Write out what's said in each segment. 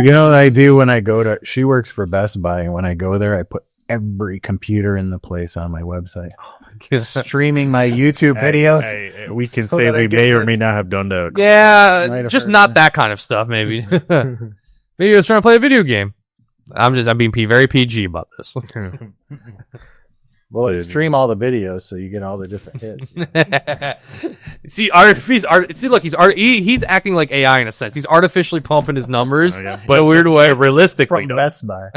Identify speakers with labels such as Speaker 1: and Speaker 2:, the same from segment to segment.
Speaker 1: You know what I do when I go to? She works for Best Buy, and when I go there, I put every computer in the place on my website, streaming my YouTube videos.
Speaker 2: We can say we may or may not have done that.
Speaker 3: Yeah, just not that kind of stuff. Maybe. Maybe I was trying to play a video game. I'm being very PG about this.
Speaker 1: Well, stream all the videos so you get all the different hits.
Speaker 3: See, he's acting like AI in a sense. He's artificially pumping his numbers, but a weird way.
Speaker 2: Realistically,
Speaker 1: From Best Buy.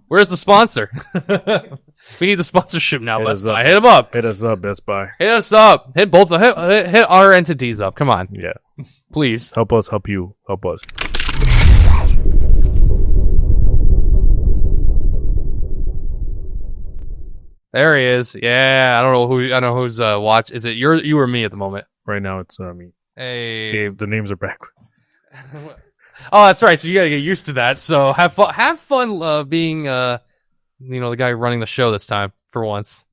Speaker 3: Where's the sponsor? We need the sponsorship now.
Speaker 2: Hit
Speaker 3: Best
Speaker 2: us up.
Speaker 3: Buy. Hit him up.
Speaker 2: Hit us up, Best Buy.
Speaker 3: Hit us up. Hit both. Hit our entities up. Come on.
Speaker 2: Yeah.
Speaker 3: Please.
Speaker 2: Help us, help you, help us.
Speaker 3: There he is. Yeah, I don't know who's watch. Is it you or me at the moment?
Speaker 2: Right now it's me.
Speaker 3: Hey.
Speaker 2: Dave, the names are backwards.
Speaker 3: Oh, that's right. So you gotta get used to that. So have fun being the guy running the show this time for once.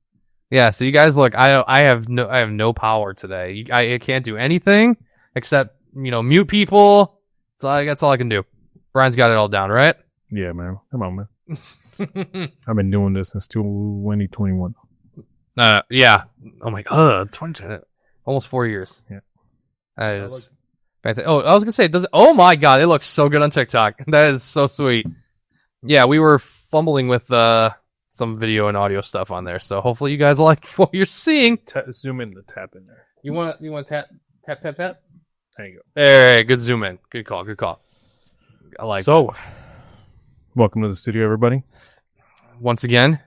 Speaker 3: Yeah. So you guys look. I have no power today. I can't do anything except mute people. That's all I can do. Brian's got it all down, right?
Speaker 2: Yeah, man. Come on, man. I've been doing this since 2021.
Speaker 3: Yeah. Oh my god, 20, almost 4 years.
Speaker 2: Yeah.
Speaker 3: That is fantastic. Oh, I was gonna say, oh my god, it looks so good on TikTok. That is so sweet. Yeah, we were fumbling with some video and audio stuff on there, so hopefully you guys like what you're seeing.
Speaker 2: Zoom in the tap in there.
Speaker 3: You want tap?
Speaker 2: There you go.
Speaker 3: Hey, good zoom in. Good call. I like.
Speaker 2: So, welcome to the studio, everybody.
Speaker 3: Once again,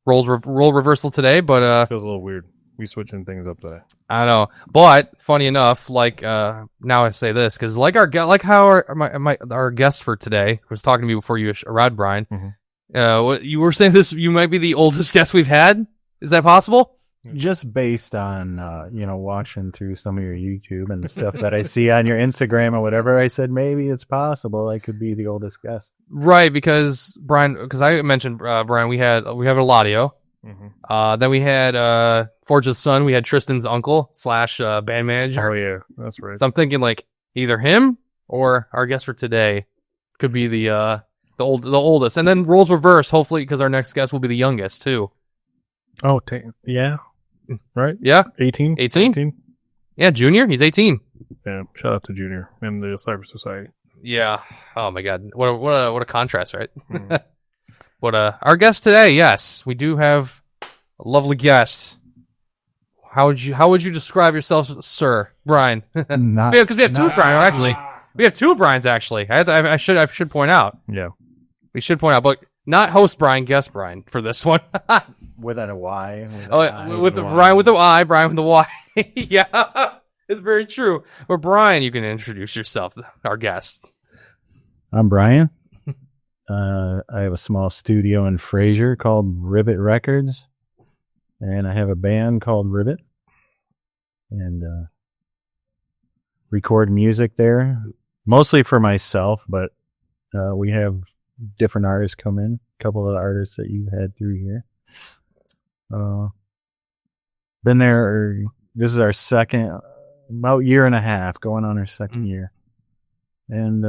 Speaker 3: role reversal today, but
Speaker 2: Feels a little weird. We switching things up today.
Speaker 3: I know, but funny enough, now I say this because how our guest for today was talking to me before you arrived, Brian.
Speaker 2: Mm-hmm.
Speaker 3: What you were saying, this you might be the oldest guest we've had. Is that possible?
Speaker 1: Just based on, watching through some of your YouTube and the stuff that I see on your Instagram or whatever, I said maybe it's possible I could be the oldest guest.
Speaker 3: Right, because I mentioned, Brian, we have Eladio.
Speaker 2: Mm-hmm.
Speaker 3: Then we had Forge's son. We had Tristan's uncle / band manager.
Speaker 2: Oh, yeah. That's right.
Speaker 3: So I'm thinking either him or our guest for today could be the oldest. And then roles reverse, hopefully, because our next guest will be the youngest, too.
Speaker 2: Oh, yeah. Right?
Speaker 3: Yeah.
Speaker 2: 18?
Speaker 3: 18? Yeah, Junior. He's 18.
Speaker 2: Yeah. Shout out to Junior and the Cyber Society.
Speaker 3: Yeah. Oh my God. What a contrast, right?
Speaker 2: Mm.
Speaker 3: Our guest today, yes, we do have a lovely guest. How would you describe yourself, sir, Brian? Because we have two Brian, actually. We have two Brians, actually. I should point out.
Speaker 2: Yeah.
Speaker 3: We should point out, but not host Brian, guest Brian for this one.
Speaker 1: With a Y.
Speaker 3: With Brian with the I, Brian with the Y. Yeah, it's very true. But Brian, you can introduce yourself, our guest.
Speaker 1: I'm Brian. I have a small studio in Fraser called Rivit Records, and I have a band called Rivit, and record music there, mostly for myself, but we have different artists come in, a couple of the artists that you've had through here. Been there, this is our second, about year and a half, going on our second year. And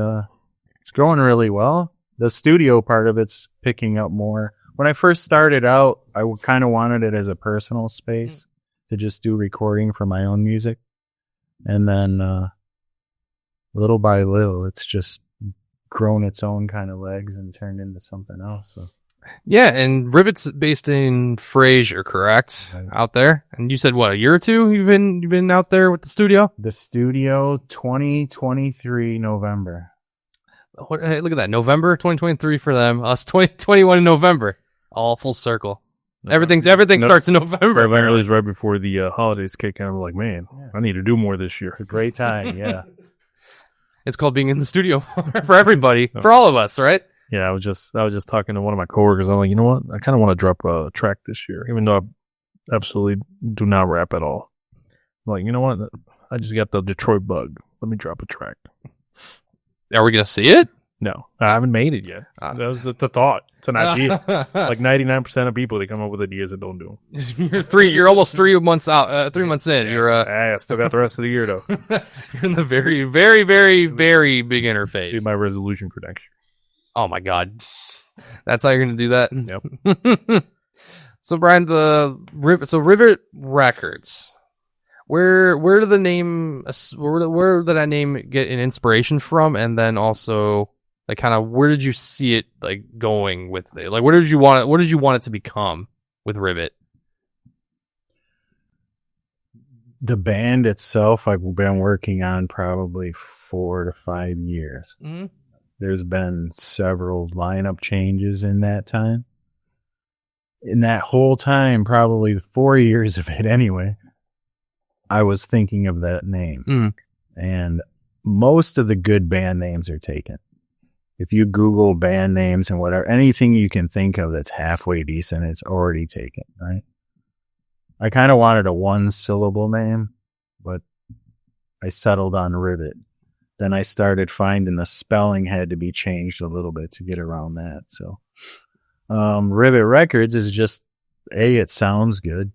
Speaker 1: it's going really well. The studio part of it's picking up more. When I first started out, I kind of wanted it as a personal space to just do recording for my own music. And then little by little, it's just grown its own kind of legs and turned into something else. So.
Speaker 3: Yeah, and Rivit's based in Fraser, correct? Right. Out there. And you said what, a year or two you've been out there with the studio?
Speaker 1: The studio 2023 November.
Speaker 3: Hey, look at that. November 2023 for them. Us 2021 in November. All full circle. Everything starts in November.
Speaker 2: Apparently it's right before the holidays kick in. I'm like, man, I need to do more this year.
Speaker 1: It's a great time, yeah.
Speaker 3: It's called being in the studio for everybody, for all of us, right?
Speaker 2: Yeah, I was just talking to one of my coworkers. I'm like, you know what? I kind of want to drop a track this year, even though I absolutely do not rap at all. I'm like, you know what? I just got the Detroit bug. Let me drop a track.
Speaker 3: Are we gonna see it?
Speaker 2: No, I haven't made it yet. That was the thought. It's an idea. Like 99% of people, they come up with ideas and don't do them.
Speaker 3: You're almost 3 months out. 3 months in. You're
Speaker 2: I still got the rest of the year though.
Speaker 3: you're in the very, very, very, very beginner phase.
Speaker 2: Be my resolution for next year.
Speaker 3: Oh my god, that's how you're gonna do that.
Speaker 2: Yep.
Speaker 3: So Brian, Rivit Records. Where did the name? Where did that name get an inspiration from? And then also, like, kind of, where did you see it like going with it? Like, what did you want it to become with Rivit?
Speaker 1: The band itself, I've been working on probably 4 to 5 years.
Speaker 3: Mm-hmm.
Speaker 1: There's been several lineup changes in that time. In that whole time, probably 4 years of it anyway, I was thinking of that name. And most of the good band names are taken. If you Google band names and whatever, anything you can think of that's halfway decent, it's already taken, right? I kind of wanted a 1-syllable name, but I settled on Rivit. Then I started finding the spelling had to be changed a little bit to get around that. So Rivit Records is just, A, it sounds good.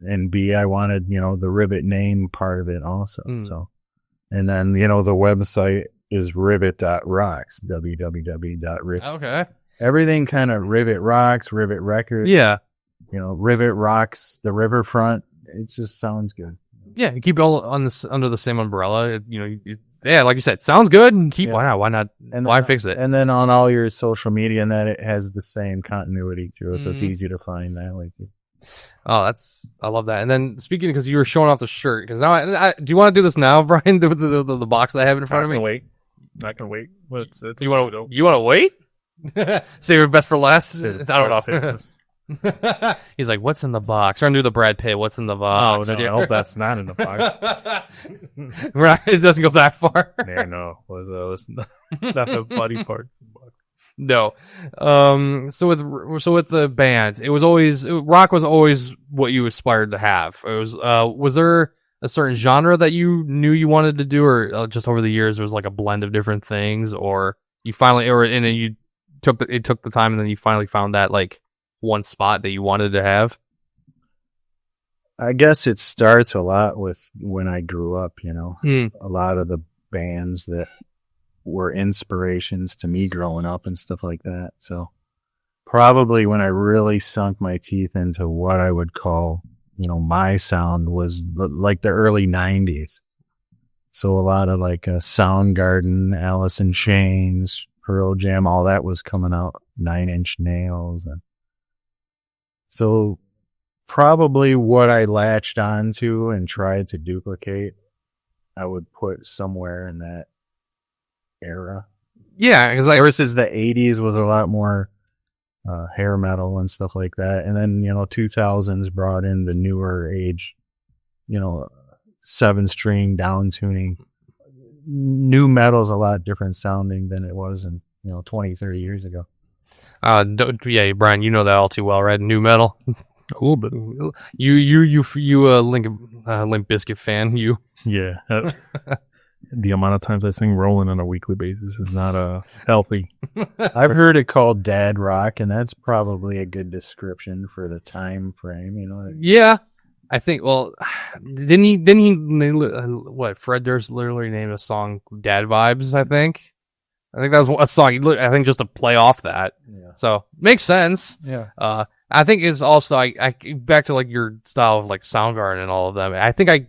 Speaker 1: And B, I wanted, the Rivit name part of it also. So, and then, the website is rivit.rocks, www.rivit.
Speaker 3: Okay.
Speaker 1: Everything kind of Rivit Rocks, Rivit Records.
Speaker 3: Yeah.
Speaker 1: Rivit Rocks, the riverfront. It just sounds good.
Speaker 3: Yeah, you keep it all under the same umbrella. Yeah, like you said, sounds good. And keep why not? Why not?
Speaker 1: And
Speaker 3: why fix it?
Speaker 1: And then on all your social media, and that it has the same continuity through, so it's easy to find that way too.
Speaker 3: Oh, I love that. And then speaking, because you were showing off the shirt, because now do you want to do this now, Brian? The box that I have in front of me.
Speaker 2: I can wait. What's it?
Speaker 3: You want to wait? Save your best for last. I don't know. He's like, what's in the box? Trying to do the Brad Pitt. What's in the box?
Speaker 2: Oh, no, I hope that's not in the box.
Speaker 3: Right, it doesn't go that far.
Speaker 2: Yeah, no. Listen, not the body parts.
Speaker 3: No. So with the band, rock was always what you aspired to have. It was there a certain genre that you knew you wanted to do, or just over the years there was like a blend of different things, or you finally, you took the time and then you finally found that like one spot that you wanted to have?
Speaker 1: I guess it starts a lot with when I grew up, a lot of the bands that were inspirations to me growing up and stuff like that. So probably when I really sunk my teeth into what I would call, my sound was like the early 90s. So a lot of like Soundgarden, Alice in Chains, Pearl Jam, all that was coming out, 9 Inch Nails. And so probably what I latched onto and tried to duplicate, I would put somewhere in that era.
Speaker 3: Yeah, because
Speaker 1: versus the 80s was a lot more hair metal and stuff like that. And then, 2000s brought in the newer age, 7-string down tuning. New metal's a lot different sounding than it was in, 20, 30 years ago.
Speaker 3: Yeah, Brian, you know that all too well, right? New metal.
Speaker 2: A little bit.
Speaker 3: You Limp Bizkit fan, you.
Speaker 2: Yeah. The amount of times I sing Rolling on a weekly basis is not healthy.
Speaker 1: I've heard it called dad rock, and that's probably a good description for the time frame,
Speaker 3: Yeah. I think, didn't he what, Fred Durst literally named a song Dad Vibes, I think that was a song, I think, just to play off that. Yeah. So, makes sense.
Speaker 1: Yeah.
Speaker 3: I think it's also, I back to like your style of like Soundgarden and all of them. I think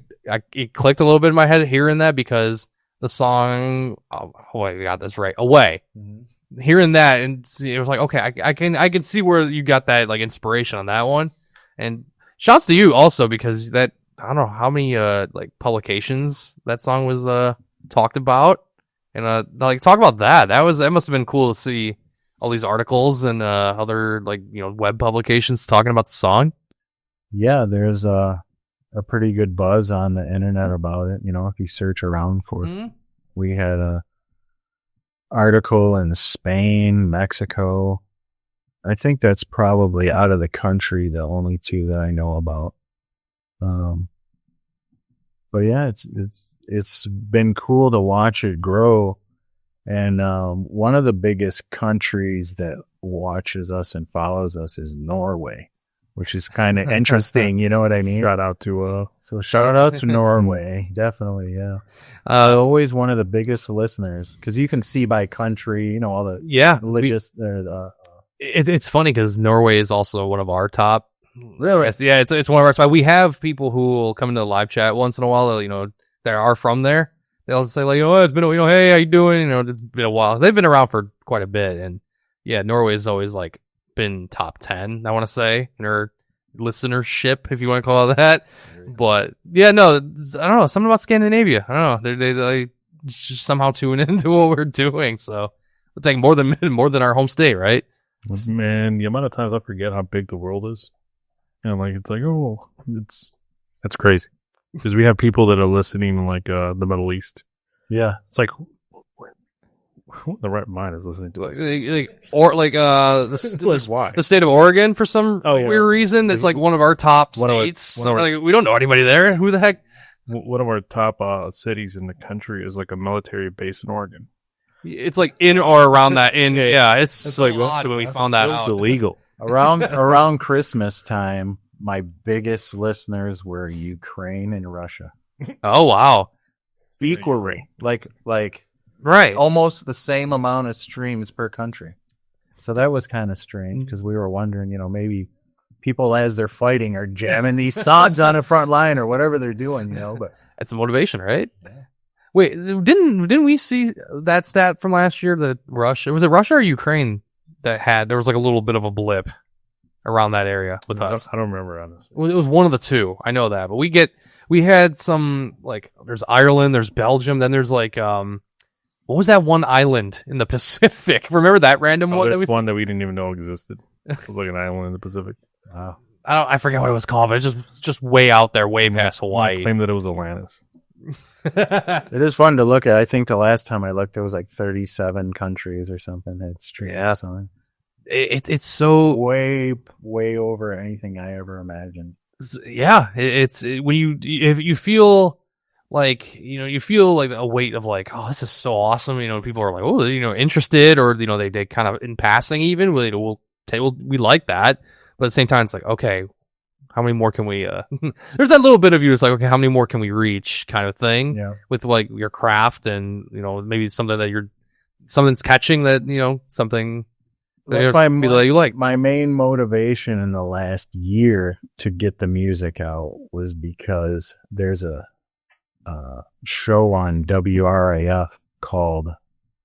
Speaker 3: it clicked a little bit in my head hearing that, because the song, I got this right, Away. Mm-hmm. Hearing that, and it was like, okay, I can see where you got that like inspiration on that one. And shouts to you also, because that, I don't know how many like publications that song was talked about, and like talk about that. That must have been cool to see all these articles and other like web publications talking about the song.
Speaker 1: Yeah, there's a pretty good buzz on the internet about it. If you search around for it. We had a article in Spain, Mexico. I think that's probably out of the country the only two that I know about. But yeah, it's been cool to watch it grow And one of the biggest countries that watches us and follows us is Norway, which is kind of interesting. You know what I mean?
Speaker 2: Shout out to
Speaker 1: So shout out to Norway. Definitely, yeah. Always one of the biggest listeners because you can see by country, you know, all the
Speaker 3: It's funny because Norway is also one of our top.
Speaker 1: Really?
Speaker 3: Yeah, it's one of our spots. We have people who will come into the live chat once in a while. You know, that are from there. They'll say like, it's been, hey, how you doing? You know, it's been a while. They've been around for quite a bit, and yeah, Norway has always like been top 10. I want to say in our listenership, if you want to call it that. But yeah, no, I don't know, something about Scandinavia. I don't know. They just somehow tune into what we're doing. So it's like more than our home state, right?
Speaker 2: Man, the amount of times I forget how big the world is. And like it's like, that's crazy. Because we have people that are listening in like the Middle East.
Speaker 1: Yeah.
Speaker 2: It's like who in the right mind is listening to us?
Speaker 3: The state of Oregon for some weird reason. It's like one of our top states. We don't know anybody there. Who the heck?
Speaker 2: One of our top cities in the country is like a military base in Oregon.
Speaker 3: It's like in or around that. It's like odd when we found that out.
Speaker 2: It's illegal.
Speaker 1: Around Christmas time, my biggest listeners were Ukraine and Russia.
Speaker 3: Oh wow!
Speaker 1: Equally, like
Speaker 3: right,
Speaker 1: almost the same amount of streams per country. So that was kind of strange because we were wondering, you know, maybe people as they're fighting are jamming these songs on the front line or whatever they're doing, you know. But
Speaker 3: it's a motivation, right? Yeah. Wait, didn't we see that stat from last year that Russia or Ukraine that there was like a little bit of a blip around that area with us?
Speaker 2: I don't remember honestly.
Speaker 3: Well, it was one of the two. I know that, but we had some like there's Ireland, there's Belgium, then there's like what was that one island in the Pacific? Remember that random one?
Speaker 2: One that we didn't even know existed. It was like an island in the Pacific.
Speaker 1: Wow.
Speaker 3: I forget what it was called, but it's just way out there, way past Hawaii.
Speaker 2: I claimed that it was Atlantis.
Speaker 1: It is fun to look at. I think the last time I looked, it was like 37 countries or something that streamed songs.
Speaker 3: It's so
Speaker 1: way over anything I ever imagined.
Speaker 3: Yeah, if you feel like you feel like a weight of like, oh, this is so awesome. You know, people are like, oh, interested, or they kind of in passing even. We like that, but at the same time, it's like, okay, how many more can we? There's that little bit of you. It's like, okay, how many more can we reach, kind of thing.
Speaker 1: Yeah.
Speaker 3: With like your craft, and maybe something that something's catching that something.
Speaker 1: My main motivation in the last year to get the music out was because there's a show on WRAF called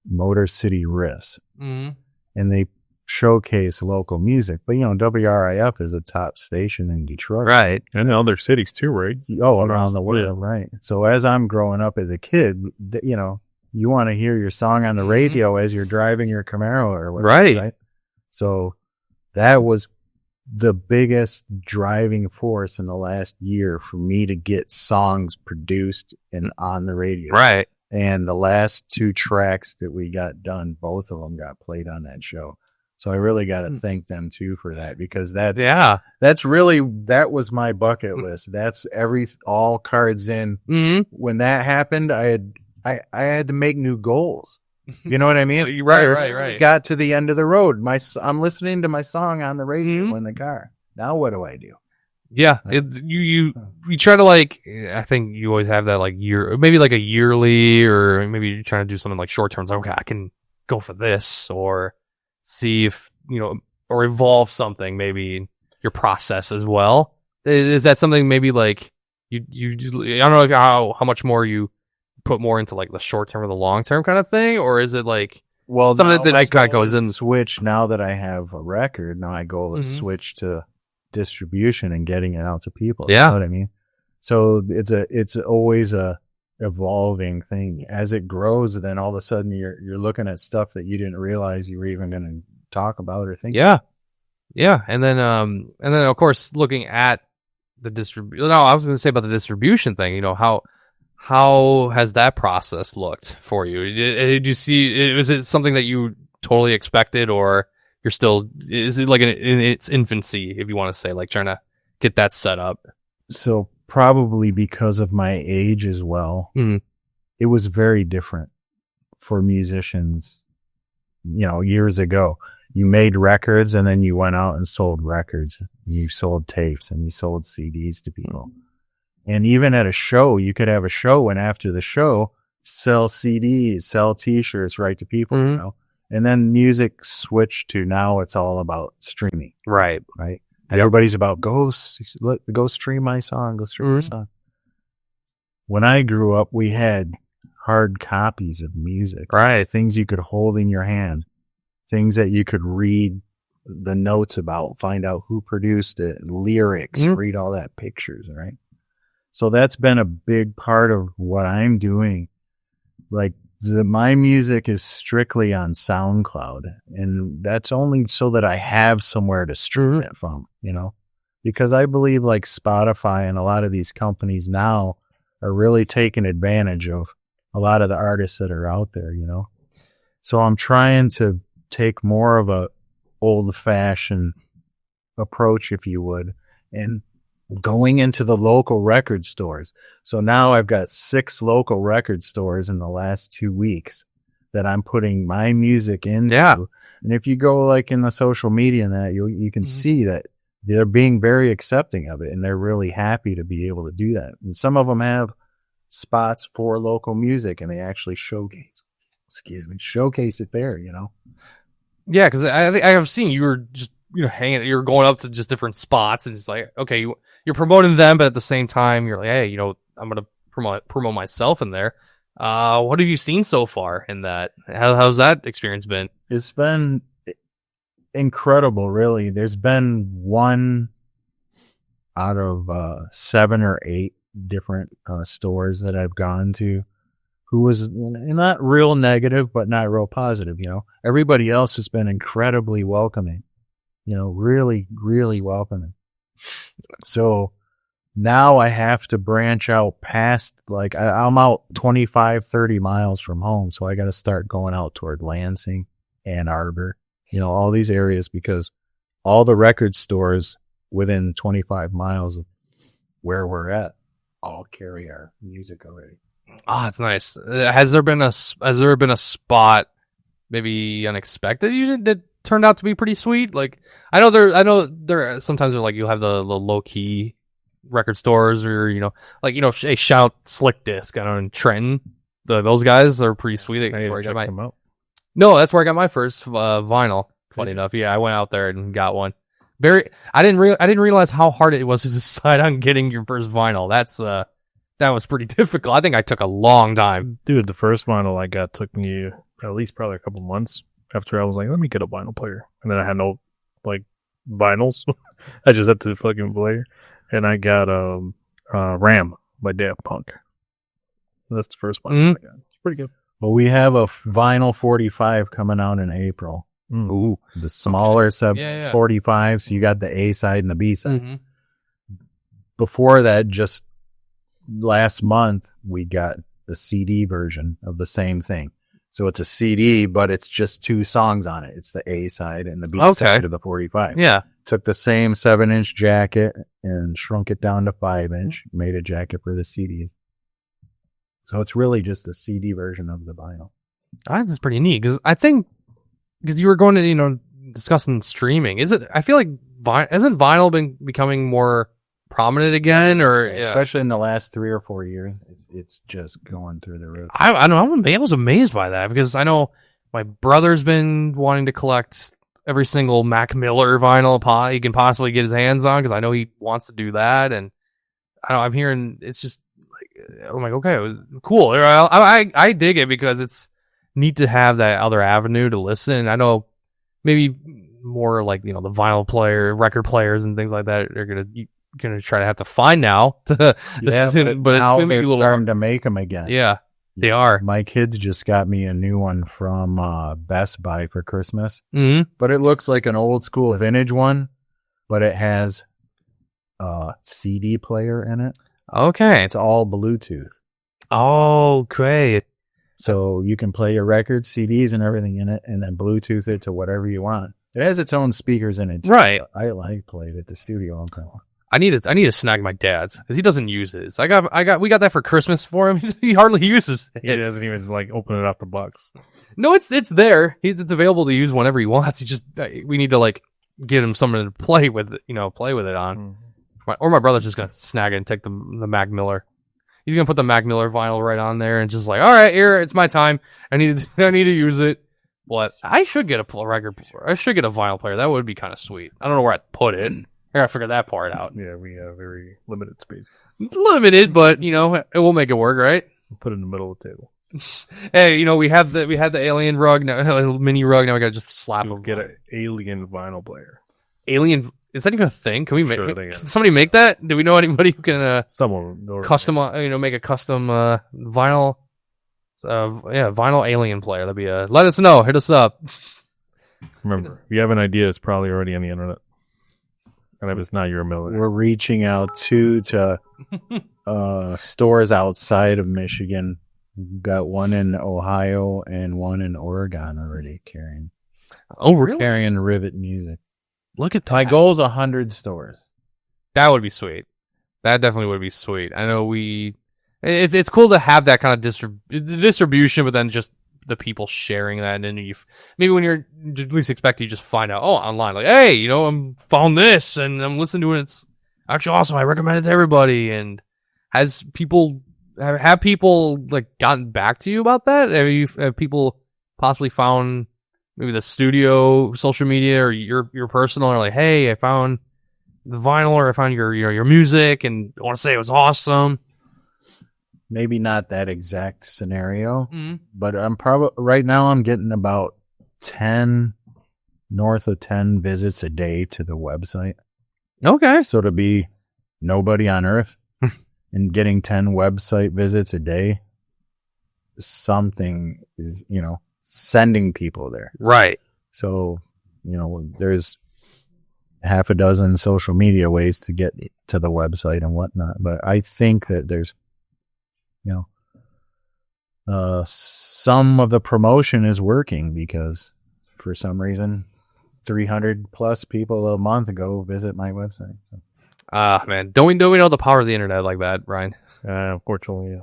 Speaker 1: Motor City Riffs, and they showcase local music. But WRAF is a top station in Detroit,
Speaker 2: right, and in other cities too, right?
Speaker 1: Around the world, right? So as I'm growing up as a kid, you want to hear your song on the radio as you're driving your Camaro or whatever, right? So that was the biggest driving force in the last year for me to get songs produced and on the radio.
Speaker 3: Right.
Speaker 1: And the last 2 tracks that we got done, both of them got played on that show. So I really got to thank them too for that, because that was my bucket list. That's all cards in. Mm-hmm. When that happened, I had to make new goals. You know what I mean?
Speaker 3: Right.
Speaker 1: Got to the end of the road. I'm listening to my song on the radio in the car. Now what do I do?
Speaker 3: Yeah, you try to I think you always have that maybe like a yearly, or maybe you're trying to do something like short term. It's like, okay, I can go for this, or see if or evolve something maybe in your process as well. Is that something maybe like you I don't know how much more you put more into like the short term or the long term kind of thing, or is it like something that kind of goes in
Speaker 1: switch? Now that I have a record, now I go to switch to distribution and getting it out to people.
Speaker 3: Yeah,
Speaker 1: you know what I mean? So it's always a evolving thing. As it grows, then all of a sudden you're looking at stuff that you didn't realize you were even going to talk about or think.
Speaker 3: Yeah, and then of course looking at the distribution. No, I was going to say about the distribution thing. How has that process looked for you? Did you see? Was it something that you totally expected, or you're still? Is it like in its infancy, if you want to say, like trying to get that set up?
Speaker 1: So probably because of my age as well, it was very different for musicians, years ago. You made records and then you went out and sold records. You sold tapes and you sold CDs to people. And even at a show, you could have a show and after the show, sell CDs, sell T-shirts right to people, And then music switched to now it's all about streaming.
Speaker 3: Right.
Speaker 1: Right. And everybody's about go stream my song, go stream my song. When I grew up, we had hard copies of music.
Speaker 3: Right.
Speaker 1: Things you could hold in your hand. Things that you could read the notes about, find out who produced it, lyrics, read all that, pictures, right? So that's been a big part of what I'm doing. Like my music is strictly on SoundCloud, and that's only so that I have somewhere to stream it from, because I believe like Spotify and a lot of these companies now are really taking advantage of a lot of the artists that are out there, So I'm trying to take more of a old-fashioned approach, if you would, and going into the local record stores. So now I've got 6 local record stores in the last 2 weeks that I'm putting my music into.
Speaker 3: Yeah.
Speaker 1: And if you go like in the social media and that, you can see that they're being very accepting of it and they're really happy to be able to do that. And some of them have spots for local music and they actually showcase it there,
Speaker 3: Yeah, because I have seen you were just hanging. You were going up to just different spots, and it's like, okay, you're promoting them, but at the same time, you're like, hey, I'm gonna promote myself in there. What have you seen so far in that? How's that experience been?
Speaker 1: It's been incredible, really. There's been 1 out of 7 or 8 different stores that I've gone to who was not real negative, but not real positive, Everybody else has been incredibly welcoming, really, really welcoming. So now I have to branch out past, like, I'm out 25, 30 miles from home, so I got to start going out toward Lansing, Ann Arbor, all these areas, because all the record stores within 25 miles of where we're at all carry our music already.
Speaker 3: Ah, it's nice. Has there been a spot maybe unexpected that turned out to be pretty sweet? Like I know there sometimes they're like you'll have the low key record stores or hey, shout Slick Disc I don't know in Trenton. Those guys are pretty sweet. No, that's where I got my first vinyl. Funny enough, yeah, I went out there and got one. I didn't realize how hard it was to decide on getting your first vinyl. That was pretty difficult. I think I took a long time.
Speaker 2: Dude, the first vinyl I got took me at least probably a couple months after I was like, let me get a vinyl player. And then I had no, vinyls. I just had to fucking play. And I got Ram by Daft Punk. That's the first one I got. It's pretty good.
Speaker 1: Well, we have a vinyl 45 coming out in April.
Speaker 3: Ooh.
Speaker 1: The smaller 45. So you got the A side and the B side.
Speaker 3: Mm-hmm.
Speaker 1: Before that, just last month, we got the CD version of the same thing. So it's a CD, but it's just 2 songs on it. It's the A side and the B side of the 45.
Speaker 3: Yeah.
Speaker 1: Took the same 7-inch jacket and shrunk it down to 5-inch, made a jacket for the CDs. So it's really just the CD version of the vinyl.
Speaker 3: That's pretty neat because you were going to, discussing streaming. I feel like hasn't vinyl been becoming more prominent again, or
Speaker 1: especially in the last 3 or 4 years, it's just going through the roof.
Speaker 3: I don't know. I was amazed by that because I know my brother's been wanting to collect every single Mac Miller vinyl he can possibly get his hands on because I know he wants to do that, and I'm hearing it's just like I'm like, okay, cool. I dig it because it's neat to have that other avenue to listen. I know maybe more like the vinyl record players and things like that are gonna try to have to find now but
Speaker 1: now
Speaker 3: it's
Speaker 1: they're
Speaker 3: starting
Speaker 1: to make them again.
Speaker 3: Yeah, they are.
Speaker 1: My kids just got me a new one from Best Buy for Christmas,
Speaker 3: Mm-hmm.
Speaker 1: but it looks like an old school vintage one, but it has a CD player in it.
Speaker 3: Okay,
Speaker 1: It's all Bluetooth,
Speaker 3: oh great.
Speaker 1: so you can play your records, CDs, and everything in it, and then Bluetooth it to whatever you want. It has its own speakers in it too.
Speaker 3: Right.
Speaker 1: I played at the studio all the time.
Speaker 3: I need to snag my dad's because he doesn't use his. We got that for Christmas for him. He hardly uses it.
Speaker 2: He doesn't even like open it off the box.
Speaker 3: No, it's there. It's available to use whenever he wants. He just we need to like get him something to play with it, play with it on. Or my brother's just gonna snag it and take the Mac Miller. He's gonna put the Mac Miller vinyl right on there and just like, all right, here, it's my time. I need to use it. But I should get a record player. I should get a vinyl player. That would be kind of sweet. I don't know where I'd put it. I gotta figure that part out.
Speaker 2: Yeah, we have very limited space.
Speaker 3: Limited, but it will make it work, right?
Speaker 2: We'll put it in the middle of the table.
Speaker 3: Hey, we had the alien rug, now mini rug. Now we gotta just slap
Speaker 2: We'll
Speaker 3: them.
Speaker 2: get an alien vinyl player.
Speaker 3: Alien, is that even a thing? Can we make?
Speaker 2: Sure,
Speaker 3: Can somebody make that? Do we know anybody who can
Speaker 2: Someone
Speaker 3: custom? Make a custom vinyl. Vinyl alien player. That'd be let us know. Hit us up.
Speaker 2: Remember, if you have an idea, it's probably already on the internet. And if it's not, you're a millionaire.
Speaker 1: We're reaching out to stores outside of Michigan. We've got one in Ohio and one in Oregon already carrying.
Speaker 3: Oh, really?
Speaker 1: Carrying Rivit music.
Speaker 3: Look at that.
Speaker 1: My goal is 100 stores.
Speaker 3: That would be sweet. That definitely would be sweet. I know it's cool to have that kind of distribution, but then just the people sharing that, and then maybe when you're least expecting, you just find out online, like, hey, I'm found this and I'm listening to it. It's actually awesome. I recommend it to everybody. And have people like gotten back to you about that? Have people possibly found maybe the studio social media or your personal, or like, hey, I found the vinyl, or I found your music and I want to say it was awesome?
Speaker 1: Maybe not that exact scenario,
Speaker 3: Mm-hmm.
Speaker 1: but I'm right now I'm getting about north of 10 visits a day to the website.
Speaker 3: Okay.
Speaker 1: So to be nobody on earth and getting 10 website visits a day, something is, sending people there.
Speaker 3: Right.
Speaker 1: So, there's half a dozen social media ways to get to the website and whatnot. But I think that there's, some of the promotion is working because for some reason 300 plus people a month go visit my website. So.
Speaker 3: Man, don't we know the power of the internet like that, Brian?
Speaker 2: Unfortunately,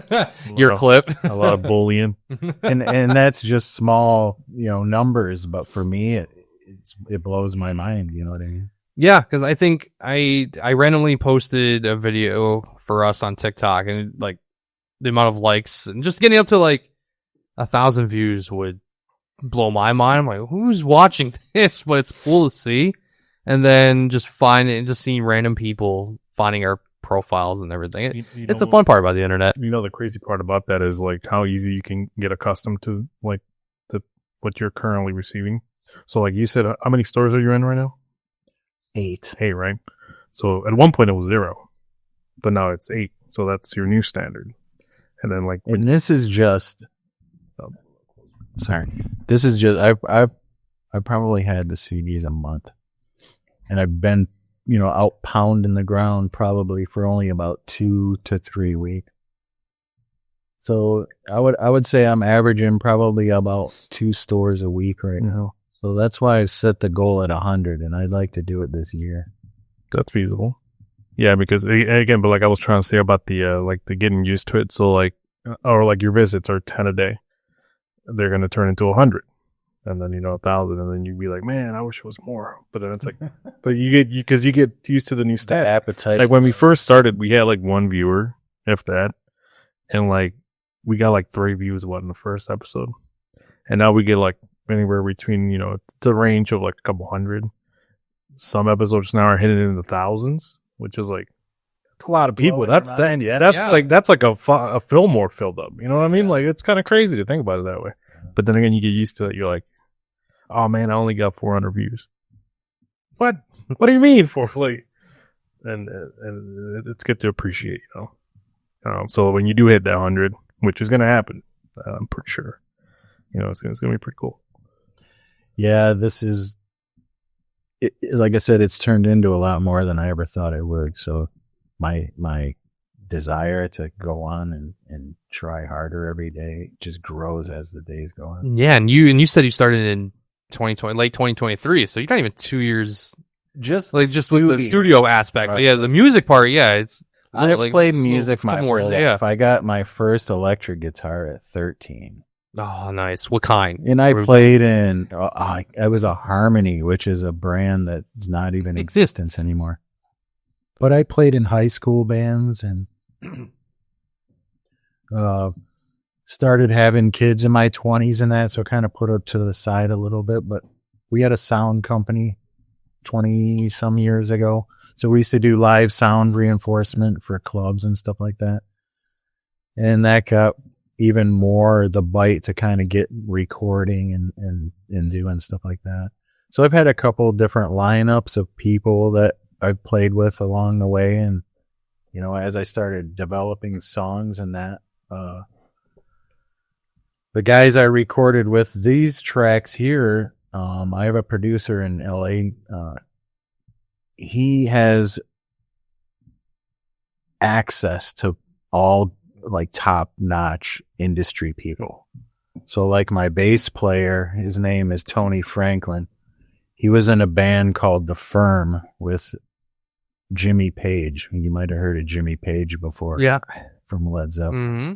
Speaker 2: yeah.
Speaker 3: Your clip.
Speaker 2: A lot of bullying.
Speaker 1: and that's just small, numbers, but for me it blows my mind, you know what I mean?
Speaker 3: Yeah, because I think I randomly posted a video for us on TikTok, and like the amount of likes and just getting up to like 1,000 views would blow my mind. I'm like, who's watching this? But it's cool to see, and then just seeing random people finding our profiles and everything. It's a fun part about the internet.
Speaker 2: The crazy part about that is like how easy you can get accustomed to like what you're currently receiving. So like you said, how many stores are you in right now?
Speaker 1: 8.
Speaker 2: Hey, right? So at one point it was 0, but now it's 8. So that's your new standard. And then
Speaker 1: and this is just, this is just, I probably had the CDs a month, and I've been, out pounding the ground probably for only about 2 to 3 weeks. So I would say I'm averaging probably about 2 stores a week right now. So that's why I set the goal at 100, and I'd like to do it this year.
Speaker 2: That's feasible. Yeah, because again, but like I was trying to say about the getting used to it. So like, or like your visits are 10 a day, they're gonna turn into 100, and then 1,000, and then you'd be like, man, I wish it was more. But then it's like, but you get used to the new stat.
Speaker 1: Appetite.
Speaker 2: Like when we first started, we had like 1 viewer, if that, and like we got like 3 views in the first episode, and now we get like anywhere between it's a range of like a couple hundred. Some episodes now are hitting in the thousands, which is like a lot of people. That's like a Fillmore filled up. You know what I mean? Like it's kind of crazy to think about it that way. But then again, you get used to it. You're like, oh man, I only got 400 views. What? What do you mean 440? And it's good to appreciate, So when you do hit that 100, which is gonna happen, I'm pretty sure, it's gonna be pretty cool.
Speaker 1: Yeah, this is. Like I said, it's turned into a lot more than I ever thought it would. So my desire to go on and try harder every day just grows as the days go on.
Speaker 3: Yeah, and you said you started in 2020, late 2023, so you're not even 2 years
Speaker 1: just
Speaker 3: with the studio aspect.
Speaker 1: Right.
Speaker 3: But yeah, the music part, yeah, it's.
Speaker 1: I
Speaker 3: like,
Speaker 1: played music my
Speaker 3: more,
Speaker 1: whole life.
Speaker 3: yeah.
Speaker 1: I got my first electric guitar at 13.
Speaker 3: Oh, nice. What kind?
Speaker 1: And I played in, it was a Harmony, which is a brand that's not even in existence anymore. But I played in high school bands and started having kids in my 20s and that, so kind of put it to the side a little bit. But we had a sound company 20 some years ago. So we used to do live sound reinforcement for clubs and stuff like that. And that got even more the bite to kind of get recording and doing stuff like that. So I've had a couple different lineups of people that I've played with along the way. And, you know, as I started developing songs and that, the guys I recorded with these tracks here, I have a producer in LA, he has access to all like top-notch industry people. So like my bass player, his name is Tony Franklin. He was in a band called The Firm with Jimmy Page. You might have heard of Jimmy Page before.
Speaker 3: Yeah.
Speaker 1: From Led Zeppelin.
Speaker 3: Mm-hmm.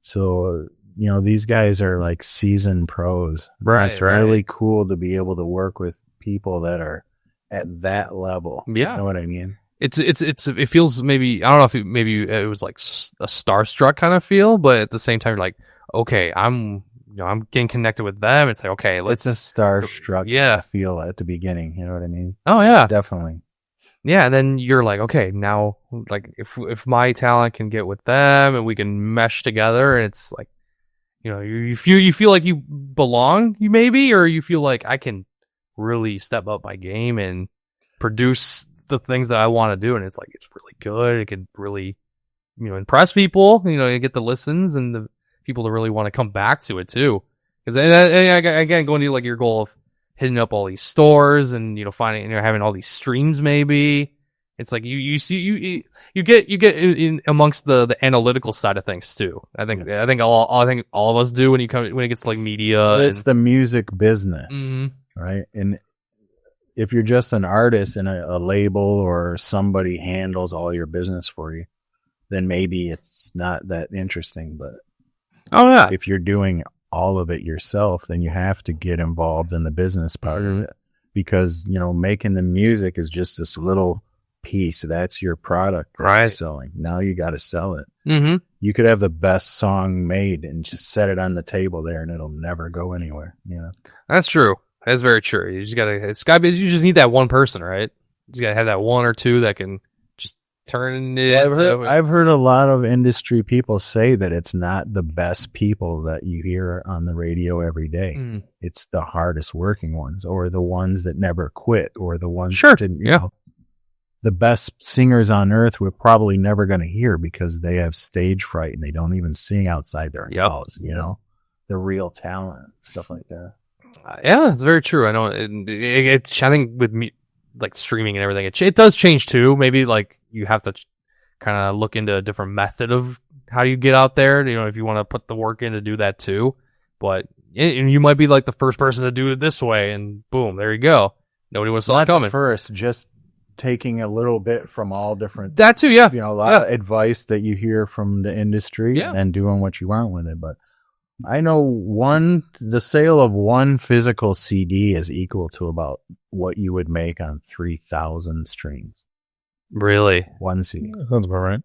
Speaker 1: So, you know, these guys are like seasoned pros.
Speaker 3: Right.
Speaker 1: It's really cool to be able to work with people that are at that level.
Speaker 3: Yeah.
Speaker 1: You know what I mean?
Speaker 3: It feels maybe, I don't know if maybe it was like a starstruck kind of feel, but at the same time, you're like, okay, I'm getting connected with them. It's like, okay,
Speaker 1: it's a starstruck feel at the beginning. You know what I mean?
Speaker 3: Oh yeah,
Speaker 1: definitely.
Speaker 3: Yeah, and then you're like, okay, now like if my talent can get with them and we can mesh together, and it's like, you know, you feel like you belong, or you feel like I can really step up my game and produce the things that I want to do, and it's like it's really good. It can really, you know, impress people. You know, you get the listens and the people that really want to come back to it too. Because again, going to like your goal of hitting up all these stores and, you know, finding, you know, having all these streams, maybe it's like you get in amongst the analytical side of things too. I think all of us do when it gets to like media.
Speaker 1: But it's the music business,
Speaker 3: mm-hmm.
Speaker 1: right? And if you're just an artist and a label or somebody handles all your business for you, then maybe it's not that interesting. But if you're doing all of it yourself, then you have to get involved in the business part
Speaker 3: mm-hmm.
Speaker 1: of it, because, you know, making the music is just this little piece. That's your product that you're selling. Now you got to sell it.
Speaker 3: Mm-hmm.
Speaker 1: You could have the best song made and just set it on the table there and it'll never go anywhere. You know,
Speaker 3: that's true. That's very true. You just you just need that one person, right? You just gotta have that one or two that can just turn it.
Speaker 1: I've heard a lot of industry people say that it's not the best people that you hear on the radio every day.
Speaker 3: Mm.
Speaker 1: It's the hardest working ones, or the ones that never quit, or the ones that didn't, you know, the best singers on earth we're probably never going to hear because they have stage fright and they don't even sing outside their house, you know, the real talent, stuff like that.
Speaker 3: Yeah, it's very true. I know. I think with me, like streaming and everything, it does change too. Maybe like you have to kind of look into a different method of how you get out there. You know, if you want to put the work in to do that too. But you might be like the first person to do it this way, and boom, there you go. Nobody was saw it coming.
Speaker 1: First, just taking a little bit from all different.
Speaker 3: That too, yeah.
Speaker 1: You know, a lot of advice that you hear from the industry, and then doing what you want with it, but. I know the sale of one physical CD is equal to about what you would make on 3,000 streams.
Speaker 3: Really?
Speaker 1: One CD.
Speaker 2: That sounds about right.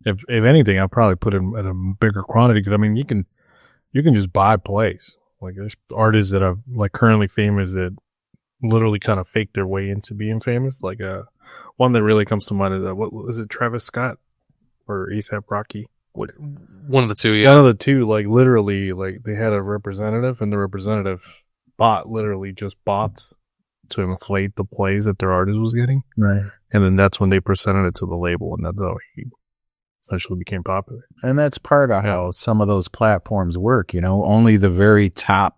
Speaker 2: If anything, I'll probably put it at a bigger quantity, because I mean, you can just buy plays. Like there's artists that are like currently famous that literally kind of fake their way into being famous. Like one that really comes to mind is what was it, Travis Scott or A$AP Rocky?
Speaker 3: One of the two,
Speaker 2: One of the two, like literally, like they had a representative, and the representative literally just bots to inflate the plays that their artist was getting.
Speaker 1: Right.
Speaker 2: And then that's when they presented it to the label, and that's how he essentially became popular.
Speaker 1: And that's part of how some of those platforms work, you know, only the very top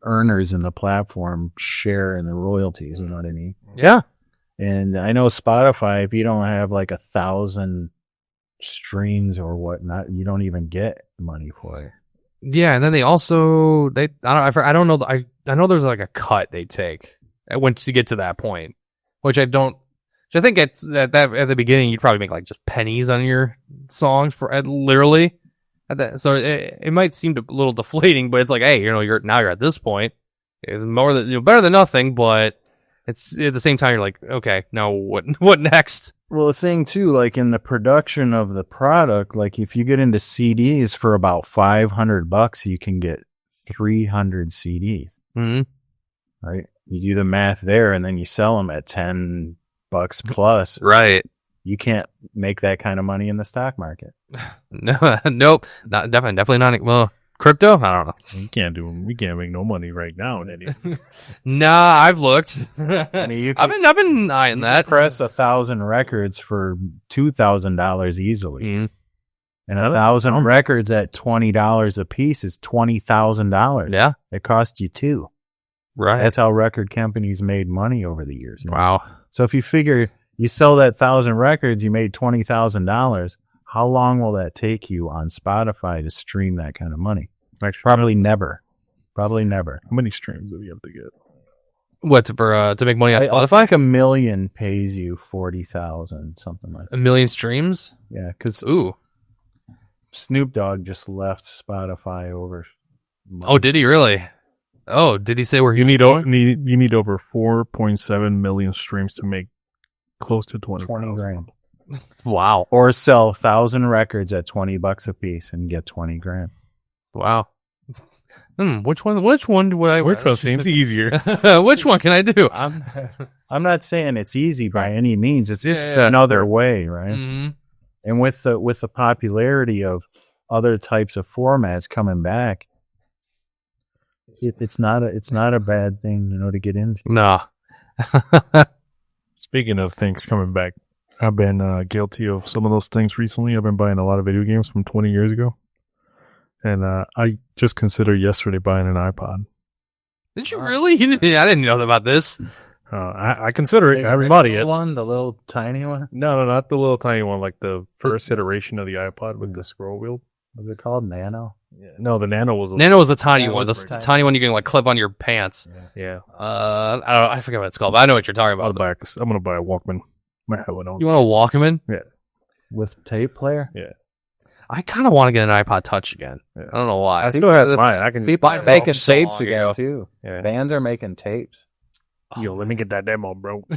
Speaker 1: earners in the platform share in the royalties, you know what I mean?
Speaker 3: Yeah.
Speaker 1: And I know Spotify, if you don't have like 1,000 streams or whatnot, you don't even get money for it.
Speaker 3: Yeah, and then they also I know there's like a cut they take once you get to that point, which I think it's that at the beginning you'd probably make like just pennies on your songs for literally. So it might seem a little deflating, but it's like, hey, you're at this point. It's more than better than nothing, but it's at the same time you're like, okay, now what next?
Speaker 1: Well, the thing too, like in the production of the product, like if you get into CDs for about $500, you can get 300 CDs.
Speaker 3: Mm-hmm.
Speaker 1: Right? You do the math there, and then you sell them at $10 plus.
Speaker 3: Right.
Speaker 1: You can't make that kind of money in the stock market.
Speaker 3: No, nope, definitely not. Well, crypto, I don't know.
Speaker 2: We can't make no money right now, Eddie.
Speaker 3: Nah, I've looked.
Speaker 1: I mean,
Speaker 3: I've been eyeing that.
Speaker 1: Press 1,000 records for $2,000 easily, and 1,000 records at $20 a piece is $20,000.
Speaker 3: Yeah,
Speaker 1: it cost you $2.
Speaker 3: Right.
Speaker 1: That's how record companies made money over the years.
Speaker 3: Wow.
Speaker 1: So if you figure you sell that 1,000 records, you made $20,000. How long will that take you on Spotify to stream that kind of money? Probably never.
Speaker 2: How many streams do you have to get?
Speaker 3: What to make money on
Speaker 1: I
Speaker 3: Spotify?
Speaker 1: think 1 million pays you 40,000, something like that.
Speaker 3: 1 million streams?
Speaker 1: Yeah, because Snoop Dogg just left Spotify over.
Speaker 3: Oh, did he really? Oh, did he say where
Speaker 2: you need over 4.7 million streams to make close to 20
Speaker 1: grand?
Speaker 3: Wow.
Speaker 1: Or sell 1,000 records at $20 a piece and get 20 grand.
Speaker 3: Wow. Which one would I?
Speaker 2: Which one seems easier?
Speaker 3: Which one can I do?
Speaker 1: I'm not saying it's easy by any means. It's just another way, right?
Speaker 3: Mm-hmm.
Speaker 1: And with the popularity of other types of formats coming back, it's not a bad thing, to get into.
Speaker 3: No.
Speaker 2: Speaking of things coming back, I've been guilty of some of those things recently. I've been buying a lot of video games from 20 years ago. And I just considered yesterday buying an iPod.
Speaker 3: Did you really? I didn't know about this.
Speaker 2: I consider it. I haven't bought it yet.
Speaker 1: The little tiny one?
Speaker 2: No, not the little tiny one, like the first iteration of the iPod with the scroll wheel.
Speaker 1: Was it called Nano?
Speaker 2: Yeah. No, the Nano was
Speaker 3: a tiny one. The tiny one you can clip on your pants.
Speaker 2: Yeah.
Speaker 3: I forget what it's called, but I know what you're talking about.
Speaker 2: I'm gonna buy a Walkman. Might have one on.
Speaker 3: You want a Walkman?
Speaker 2: Yeah.
Speaker 1: With tape player?
Speaker 2: Yeah.
Speaker 3: I kind of want to get an iPod Touch again. Yeah. I don't know why.
Speaker 2: I still have mine. I can.
Speaker 1: People are making tapes again too.
Speaker 2: Yeah.
Speaker 1: Bands are making tapes.
Speaker 2: Yo, let me get that demo, bro.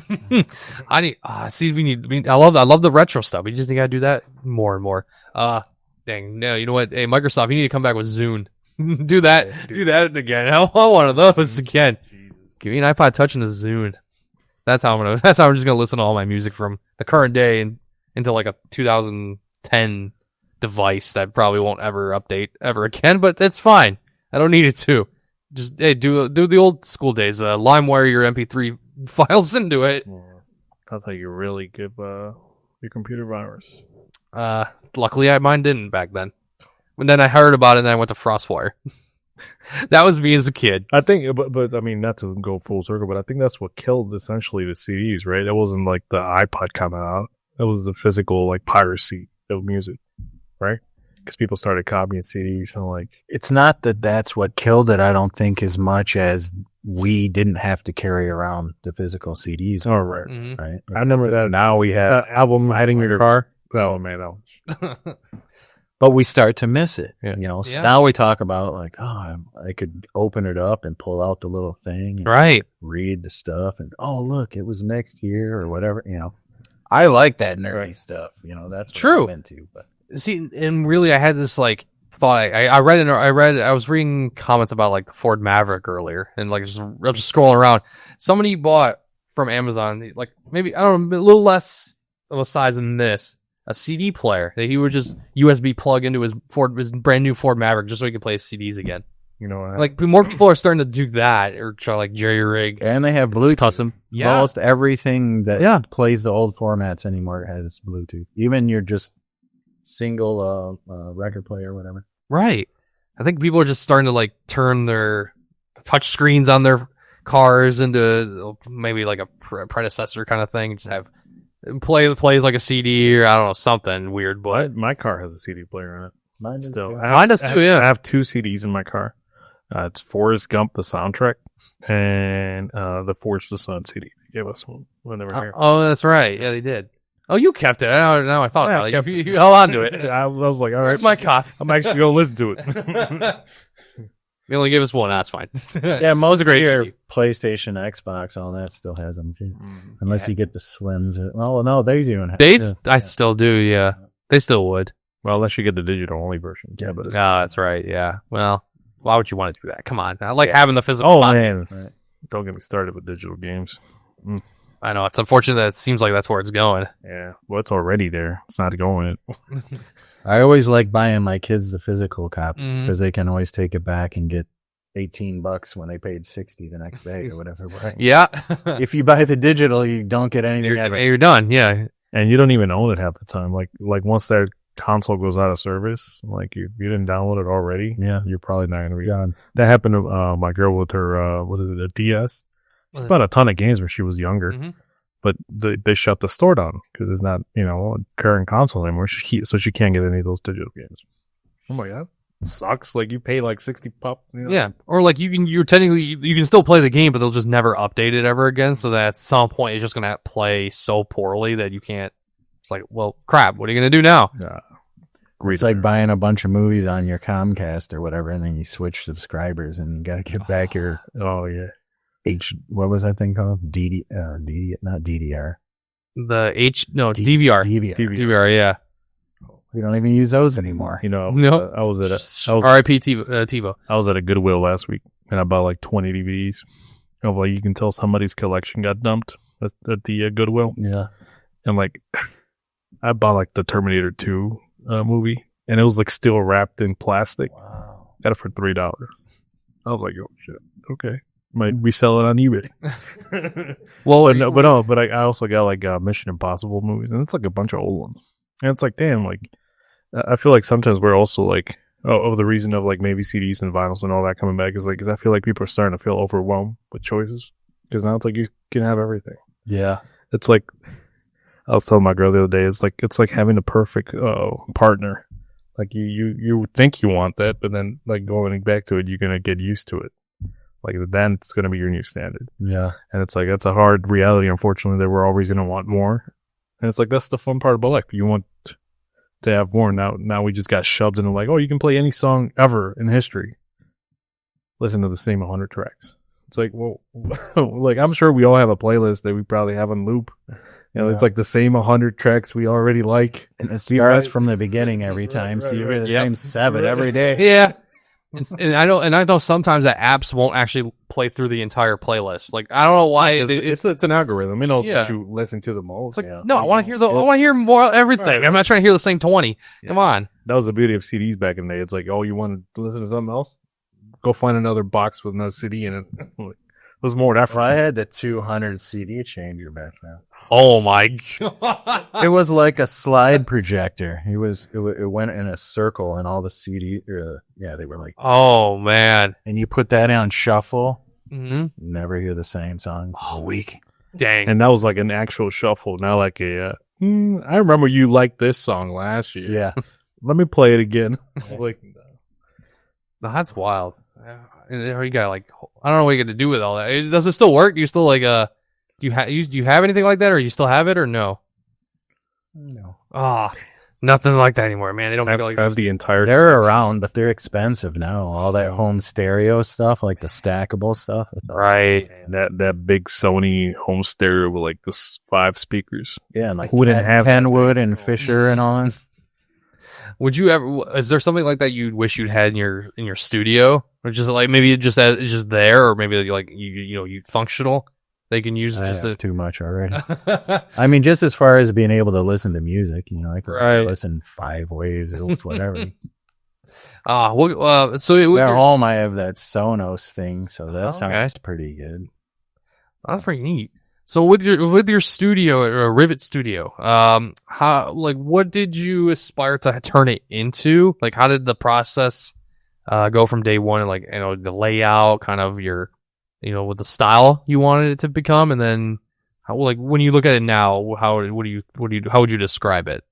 Speaker 3: I need. I love the retro stuff. We just gotta do that more and more. Dang. No, you know what? Hey, Microsoft, you need to come back with Zune. Do that. Yeah, do that again. I want one of those again. Jesus. Give me an iPod Touch and a Zune. That's how I'm just gonna listen to all my music from the current day and into like a 2010 device that probably won't ever update ever again. But that's fine. I don't need it to. Just do the old school days. LimeWire your MP3 files into it.
Speaker 2: That's how you really give your computer virus.
Speaker 3: Luckily, mine didn't back then. And then I heard about it, and then I went to FrostWire. That was me as a kid.
Speaker 2: I think, but I mean, not to go full circle, but I think that's what killed essentially the CDs, right? It wasn't like the iPod coming out. It was the physical piracy of music, right? Because people started copying CDs and
Speaker 1: it's not that that's what killed it. I don't think as much as we didn't have to carry around the physical CDs.
Speaker 2: Oh, right.
Speaker 3: Mm-hmm.
Speaker 1: Right.
Speaker 2: I remember that.
Speaker 1: Now we have
Speaker 2: album hiding in your car. Oh man,
Speaker 1: but we start to miss it.
Speaker 3: Yeah.
Speaker 1: Now we talk about I could open it up and pull out the little thing, and
Speaker 3: right?
Speaker 1: Read the stuff, and look, it was next year or whatever. I like that nerdy stuff. That's
Speaker 3: true.
Speaker 1: What I'm into, but.
Speaker 3: See, and really, I had this thought. I was reading comments about the Ford Maverick earlier, and I was just scrolling around. Somebody bought from Amazon, maybe I don't know, a little less of a size than this, a CD player that he would just USB plug into his brand new Ford Maverick just so he could play his CDs again. More people are starting to do that or try jerry rig,
Speaker 1: and they have Bluetooth.
Speaker 3: Custom. Yeah.
Speaker 1: Almost everything that plays the old formats anymore has Bluetooth. Even your just single record player or whatever.
Speaker 3: Right. I think people are just starting to turn their touch screens on their cars into maybe a predecessor kind of thing. Just have plays like a CD or I don't know, something weird. But
Speaker 2: my car has a CD player in it.
Speaker 1: Mine
Speaker 3: does too. Yeah,
Speaker 2: I have 2 CDs in my car. It's Forrest Gump, the soundtrack, and the Forge the Sun CD. They gave us when they were here.
Speaker 3: Oh, that's right. Yeah, they did. Oh, you kept it. Now I thought
Speaker 2: Yeah,
Speaker 3: about it. You held on to it.
Speaker 2: I was like, all right,
Speaker 3: Where's my coffee?
Speaker 2: I'm actually gonna listen to it.
Speaker 3: They only gave us one. That's fine.
Speaker 1: Yeah, most
Speaker 3: great
Speaker 1: of your
Speaker 3: CD.
Speaker 1: PlayStation, Xbox, all that still has them too. Unless you get the Slims. Well, no, they even have
Speaker 3: They,
Speaker 1: yeah.
Speaker 3: I still do. Yeah, they still would.
Speaker 2: Well, unless you get the digital only version. Yeah, but
Speaker 3: Oh, that's right. Yeah. Well, why would you want to do that? Come on. I like having the physical.
Speaker 2: oh
Speaker 3: copy.
Speaker 2: man,
Speaker 1: Right.
Speaker 2: don't get me started with digital games.
Speaker 3: I know it's unfortunate that it seems like that's where it's going.
Speaker 2: Yeah, well, it's already there. It's not going.
Speaker 1: I always like buying my kids the physical copy
Speaker 3: Mhm.
Speaker 1: because they can always take it back and get $18 when they paid $60 the next day or whatever. Right?
Speaker 3: Yeah.
Speaker 1: If you buy the digital, you don't get anything ever.
Speaker 3: You're done. Yeah.
Speaker 2: And you don't even own it half the time. Like once that console goes out of service, like you didn't download it already.
Speaker 1: Yeah.
Speaker 2: You're probably not gonna be
Speaker 1: Gone.
Speaker 2: That happened to my girl with her what is it, a DS. She bought a ton of games when she was younger,
Speaker 3: Mhm.
Speaker 2: but they shut the store down because it's not a current console anymore. So she can't get any of those digital games. Oh my god, sucks! Like you pay like $60.
Speaker 3: Yeah. Or like you're technically you can still play the game, but they'll just never update it ever again. So that at some point it's just gonna play so poorly that you can't. It's like, well, crap. What are you gonna do now?
Speaker 1: It's like buying a bunch of movies on your Comcast or whatever, and then you switch subscribers and you got to get back your
Speaker 2: Oh yeah.
Speaker 1: what was that thing called? Not DDR.
Speaker 3: The DVR. DVR. Yeah.
Speaker 1: We don't even use those anymore.
Speaker 3: No.
Speaker 2: I was at
Speaker 3: R.I.P. TiVo.
Speaker 2: I was at a Goodwill last week and I bought like 20 DVDs. Of like you can tell somebody's collection got dumped at the Goodwill.
Speaker 1: Yeah.
Speaker 2: And like I bought like the Terminator 2 movie and it was like still wrapped in plastic.
Speaker 1: Wow.
Speaker 2: Got it for $3. I was like, oh shit, okay. Might resell it on eBay.
Speaker 3: Well,
Speaker 2: but I also got like Mission Impossible movies and it's like a bunch of old ones. And it's like, damn, like I feel like sometimes we're also like, the reason of like maybe CDs and vinyls and all that coming back is like, because I feel like people are starting to feel overwhelmed with choices because now it's like you can have everything.
Speaker 1: Yeah.
Speaker 2: It's like I was telling my girl the other day, it's like having the perfect partner. Like you think you want that, but then like going back to it, you're gonna get used to it. Like then it's gonna be your new standard.
Speaker 1: Yeah.
Speaker 2: And it's like that's a hard reality, unfortunately, that we're always gonna want more. And it's like that's the fun part about life. You want to have more. Now we just got shoved into like, oh, you can play any song ever in history. Listen to the same 100 tracks. It's like, well, like I'm sure we all have a playlist that we probably have on loop. It's like the same 100 tracks we already like.
Speaker 1: And it starts from the beginning every time, so you hear the same 7 every day.
Speaker 3: yeah. And I know sometimes that apps won't actually play through the entire playlist. Like I don't know why
Speaker 2: It's an algorithm. It knows
Speaker 3: Yeah.
Speaker 2: what you listen to the most.
Speaker 3: It's like no, I want to hear more of everything.
Speaker 2: Right.
Speaker 3: I'm not trying to hear the same 20.
Speaker 2: Yeah.
Speaker 3: Come on.
Speaker 2: That was the beauty of CDs back in the day. It's like, oh, you want to listen to something else? Go find another box with another CD in it. It was more effort.
Speaker 1: Well, I had the 200 CD changer back then.
Speaker 3: Oh my god.
Speaker 1: It was like a slide projector. It went in a circle, and all the CD, they were like,
Speaker 3: Oh man.
Speaker 1: and you put that on shuffle,
Speaker 3: Mm-hmm.
Speaker 1: never hear the same song all week.
Speaker 3: Dang.
Speaker 2: And that was like an actual shuffle, not like a. I remember you liked this song last year.
Speaker 1: Yeah,
Speaker 2: Let me play it again. Like,
Speaker 3: No, that's wild. And you got like I don't know what you got to do with all that. Does it still work? Do you still like do you have anything like that, or you still have it, or no?
Speaker 1: no,
Speaker 3: Nothing like that anymore, man. They don't
Speaker 2: I
Speaker 3: make it like
Speaker 2: have the entire.
Speaker 1: they're around, but they're expensive now. All that home stereo stuff, like the stackable stuff. It's
Speaker 3: right.
Speaker 2: that big Sony home stereo with like the 5 speakers.
Speaker 1: Yeah, and like
Speaker 2: Who didn't have that
Speaker 1: Kenwood and Fisher and all.
Speaker 3: Would you ever? Is there something like that you wish you'd had in your studio, or just like maybe it's just there, or maybe like you functional they can use
Speaker 1: I
Speaker 3: just
Speaker 1: have too much already. I mean, just as far as being able to listen to music, I can
Speaker 3: Right.
Speaker 1: listen 5 ways or whatever.
Speaker 3: So
Speaker 1: At home, I have that Sonos thing, so that
Speaker 3: Oh,
Speaker 1: sounds
Speaker 3: okay.
Speaker 1: pretty good.
Speaker 3: that's pretty neat. So with your studio or Rivit Studio, what did you aspire to turn it into? Like, how did the process go from day one? And like, the layout, kind of your, with the style you wanted it to become, and then how, like, when you look at it now, how would you describe it?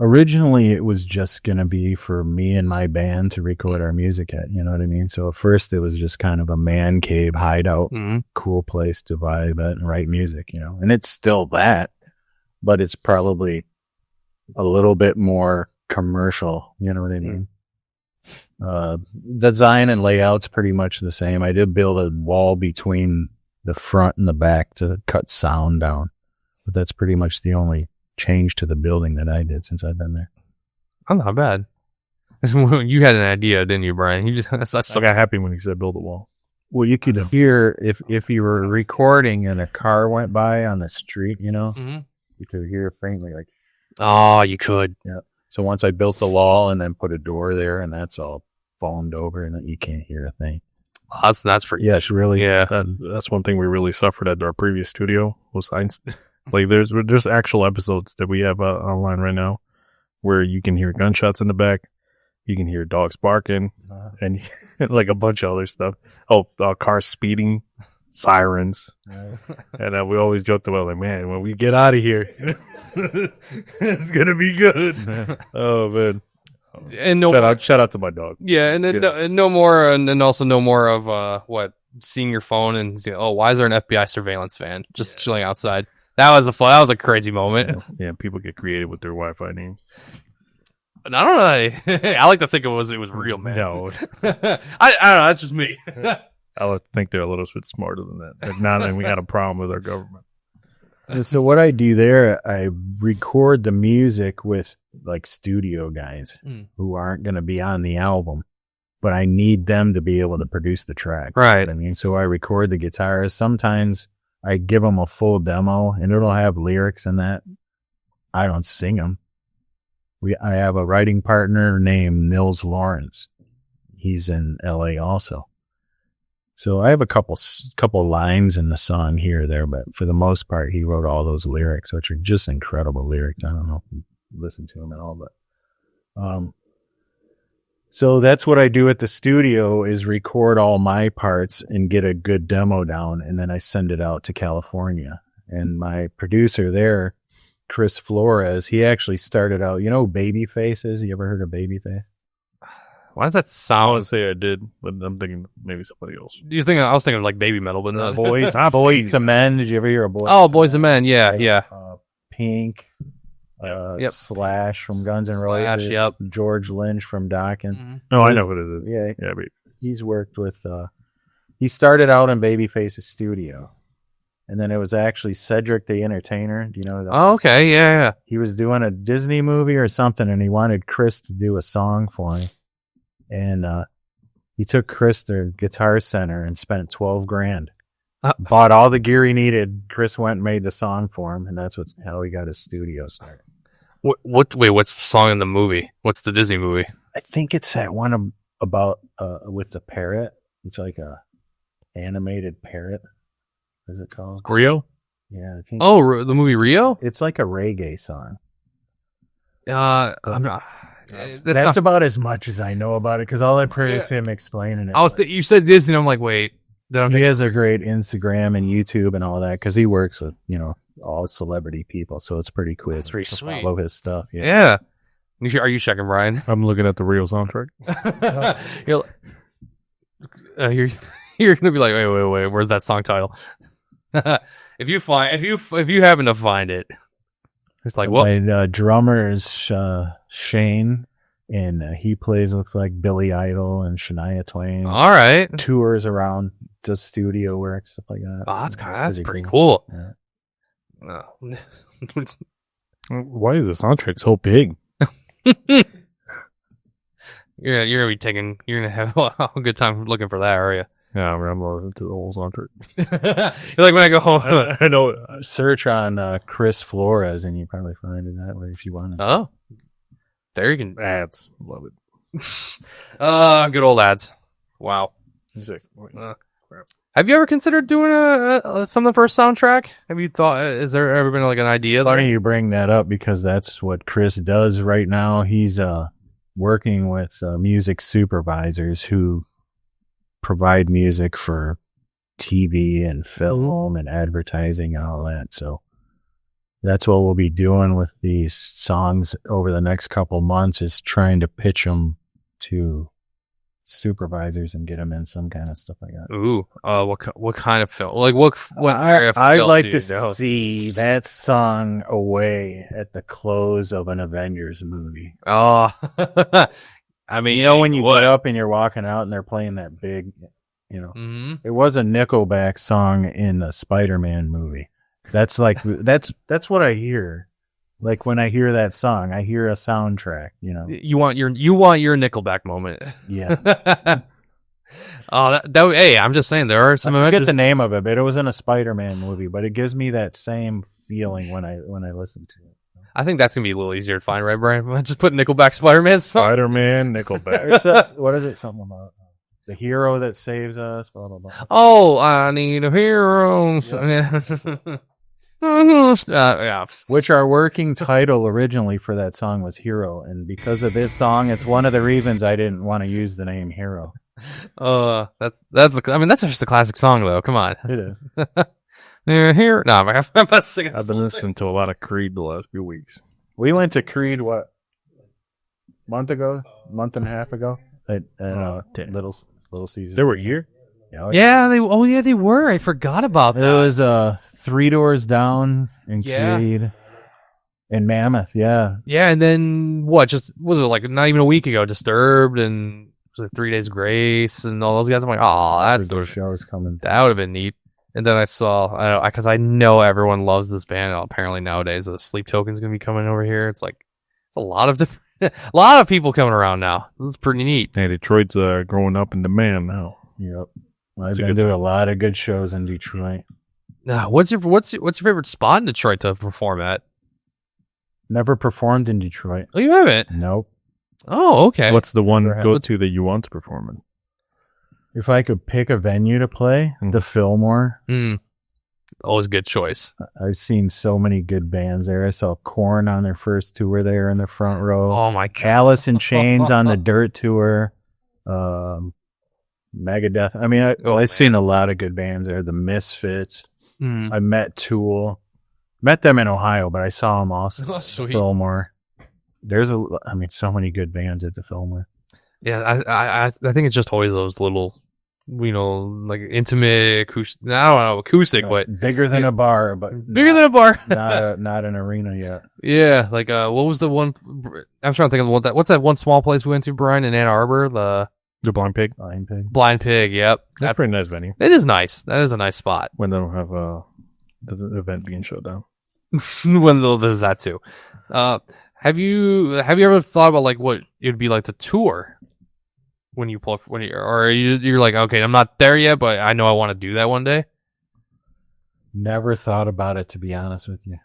Speaker 1: Originally, it was just going to be for me and my band to record our music at, you know what I mean? So at first it was just kind of a man cave hideout, cool place to vibe at and write music, you know? And it's still that, but it's probably a little bit more commercial, you know what I mean? Design and layout's pretty much the same. I did build a wall between the front and the back to cut sound down, but that's pretty much the only change to the building that I did since I've been there.
Speaker 3: Oh, not bad. You had an idea, didn't you, Brian? You just
Speaker 2: I got happy when he said build a wall.
Speaker 1: Well, you could hear if you were recording and a car went by on the street, you know, you could hear faintly like.
Speaker 3: Oh, you could.
Speaker 1: Yeah. So once I built the wall and then put a door there, and that's all foamed over, and you can't hear a thing.
Speaker 3: Oh, that's pretty.
Speaker 1: Yeah, it's really.
Speaker 2: Yeah, that's one thing we really suffered at our previous studio was like there's actual episodes that we have online right now where you can hear gunshots in the back, you can hear dogs barking, and like a bunch of other stuff. Oh, cars speeding, sirens, and we always joked about like, man, when we get out of here, it's gonna be good. Oh man.
Speaker 3: And
Speaker 2: shout out to my dog.
Speaker 3: Yeah, and then no more, and then also no more of seeing your phone and saying, oh, why is there an FBI surveillance van just chilling outside? That was a crazy moment.
Speaker 2: Yeah, people get creative with their Wi-Fi names.
Speaker 3: And I don't know. I like to think it was real, man.
Speaker 2: No,
Speaker 3: I don't know. That's just me.
Speaker 2: I would think they're a little bit smarter than that. Like now that we had a problem with our government.
Speaker 1: So what I do there, I record the music with like studio guys who aren't going to be on the album, but I need them to be able to produce the track.
Speaker 3: Right.
Speaker 1: You know what I mean, so I record the guitars. Sometimes I give them a full demo and it'll have lyrics in that. I don't sing them. I have a writing partner named Nils Lawrence. He's in LA also. So I have a couple lines in the song here or there, but for the most part, he wrote all those lyrics, which are just incredible lyrics. I don't know if you listen to them at all, but so that's what I do at the studio is record all my parts and get a good demo down, and then I send it out to California. And my producer there, Chris Flores, he actually started out, you know who Babyface is? You ever heard of Babyface?
Speaker 3: Why does that
Speaker 2: I
Speaker 3: sound?
Speaker 2: would say I did, but I'm thinking maybe somebody else.
Speaker 3: I was thinking of like baby metal, but not
Speaker 1: Boys to Men. Did you ever hear of Boys?
Speaker 3: Oh, Boys and Men. Yeah, yeah.
Speaker 1: Pink.
Speaker 3: Yep.
Speaker 1: Slash from Guns N' Roses.
Speaker 3: Slash, yep.
Speaker 1: George Lynch from Dokken.
Speaker 3: Mm-hmm.
Speaker 2: No, I know what it is.
Speaker 1: Yeah,
Speaker 2: Yeah, but
Speaker 1: he's worked with. He started out in Babyface's studio, and then it was actually Cedric the Entertainer. Do you know that?
Speaker 3: Oh, okay, yeah.
Speaker 1: He was doing a Disney movie or something, and he wanted Chris to do a song for him. And he took Chris to Guitar Center and spent $12,000. Bought all the gear he needed. Chris went and made the song for him, and that's how he got his studio started.
Speaker 3: What's the song in the movie? What's the Disney movie?
Speaker 1: I think it's that one about with the parrot. It's like a animated parrot. What is it called?
Speaker 2: Rio?
Speaker 1: Yeah, I think.
Speaker 3: Oh, the movie Rio?
Speaker 1: It's like a reggae song.
Speaker 3: I'm not.
Speaker 1: That's about as much as I know about it because all I've heard is him explaining it.
Speaker 3: You said Disney, and I'm like, wait.
Speaker 1: He has a great Instagram and YouTube and all that because he works with all celebrity people, so it's pretty cool.
Speaker 3: That's pretty sweet.
Speaker 1: Follow his stuff.
Speaker 3: Yeah. Are you checking, Brian?
Speaker 2: I'm looking at the Rio soundtrack.
Speaker 3: You're gonna be like, wait, where's that song title? if you happen to find it, it's like, what?
Speaker 1: My drummer is Shane, and he plays looks like Billy Idol and Shania Twain.
Speaker 3: All right,
Speaker 1: tours around, does studio work, stuff like that.
Speaker 3: Oh, that's pretty cool.
Speaker 1: Yeah.
Speaker 2: Why is the soundtrack so big?
Speaker 3: You're gonna have a good time looking for that, are you?
Speaker 2: Yeah, I'm listening to the whole soundtrack.
Speaker 3: You're like when I go home.
Speaker 2: I know.
Speaker 1: Search on Chris Flores, and you probably find it that way if you want to.
Speaker 3: Oh, there you can
Speaker 2: ads. Love it.
Speaker 3: Good old ads. Wow. Have you ever considered doing something for a soundtrack? Have you thought? Is there ever been like an idea?
Speaker 1: Funny you bring that up because that's what Chris does right now. He's working with music supervisors who provide music for TV and film and advertising and all that. So that's what we'll be doing with these songs over the next couple months, is trying to pitch them to supervisors and get them in some kind of stuff like that.
Speaker 3: Ooh, what kind of film? Like what area of
Speaker 1: I'd
Speaker 3: film
Speaker 1: like
Speaker 3: do
Speaker 1: to
Speaker 3: you know?
Speaker 1: see that song away at the close of an Avengers movie.
Speaker 3: Oh, I mean,
Speaker 1: You know, when you
Speaker 3: what?
Speaker 1: get up and you're walking out and they're playing that big, you know,
Speaker 3: Mm-hmm.
Speaker 1: it was a Nickelback song in the Spider-Man movie. That's like, that's what I hear. Like when I hear that song, I hear a soundtrack, you know?
Speaker 3: You want your Nickelback moment.
Speaker 1: Yeah.
Speaker 3: Oh, hey, I'm just saying there are some.
Speaker 1: I forget
Speaker 3: Avengers-
Speaker 1: the name of it, but it was in a Spider-Man movie, but it gives me that same feeling when I listen to it.
Speaker 3: I think that's gonna be a little easier to find, right, Brian? Just put Nickelback Spider-Man song.
Speaker 2: Spider-Man, Nickelback.
Speaker 1: It's a, what is it? Something about the hero that saves us, blah, blah, blah.
Speaker 3: Oh, I need a hero. Yeah.
Speaker 1: Which our working title originally for that song was Hero. And because of this song, it's one of the reasons I didn't want to use the name Hero.
Speaker 3: That's just a classic song though. Come on.
Speaker 1: It is.
Speaker 3: You're here. No, I'm not singing.
Speaker 2: I've been listening to a lot of Creed the last few weeks.
Speaker 1: We went to Creed, what, month and a half ago? At Little Caesars.
Speaker 2: They were here?
Speaker 3: Yeah, they were. I forgot about
Speaker 1: It
Speaker 3: that.
Speaker 1: was 3 Doors Down in
Speaker 3: Yeah.
Speaker 1: Creed. In Mammoth, yeah.
Speaker 3: Yeah, and then what? Just was it like not even a week ago? Disturbed and was it 3 Days Grace and all those guys. I'm like, oh, that's
Speaker 1: Those shows coming.
Speaker 3: that would have been neat. And then I saw, because I know everyone loves this band. Apparently nowadays, the Sleep Token's gonna be coming over here. It's like it's a lot of different, a lot of people coming around now. This is pretty neat.
Speaker 2: Hey, Detroit's growing up in demand now.
Speaker 1: Yep. I've
Speaker 2: It's a
Speaker 1: been
Speaker 2: good
Speaker 1: doing a lot of good shows in Detroit.
Speaker 3: What's your favorite spot in Detroit to perform at?
Speaker 1: Never performed in Detroit.
Speaker 3: Oh, you haven't?
Speaker 1: Nope.
Speaker 3: Oh, okay.
Speaker 2: What's the one
Speaker 1: Never had-
Speaker 2: go-to that you want to perform in?
Speaker 1: If I could pick a venue to play, the Fillmore.
Speaker 3: Always a good choice.
Speaker 1: I've seen so many good bands there. I saw Korn on their first tour there in the front row.
Speaker 3: Oh my god.
Speaker 1: Alice in Chains on the Dirt tour. Megadeth. I mean, I've seen a lot of good bands there. The Misfits.
Speaker 3: Mm.
Speaker 1: I met Tool. Met them in Ohio, but I saw them also
Speaker 3: Oh,
Speaker 1: at
Speaker 3: sweet.
Speaker 1: Fillmore. There's so many good bands at the Fillmore.
Speaker 3: Yeah, I think it's just always those little, like intimate acoustic. I don't know acoustic, but
Speaker 1: Bigger than a bar, but
Speaker 3: bigger than a bar.
Speaker 1: not an arena yet.
Speaker 3: Yeah, like what was the one? I'm trying to think of what's that one small place we went to, Brian, in Ann Arbor?
Speaker 2: The Blind Pig.
Speaker 1: Blind Pig.
Speaker 3: Blind Pig. Yep,
Speaker 2: That's a pretty nice venue.
Speaker 3: It is nice. That is a nice spot.
Speaker 2: When they don't have there's an event being shut down.
Speaker 3: When there's that too. Have you ever thought about like what it'd be like to tour when you play you're like, okay, I'm not there yet, but I know I want to do that one day.
Speaker 1: Never thought about it, to be honest with you.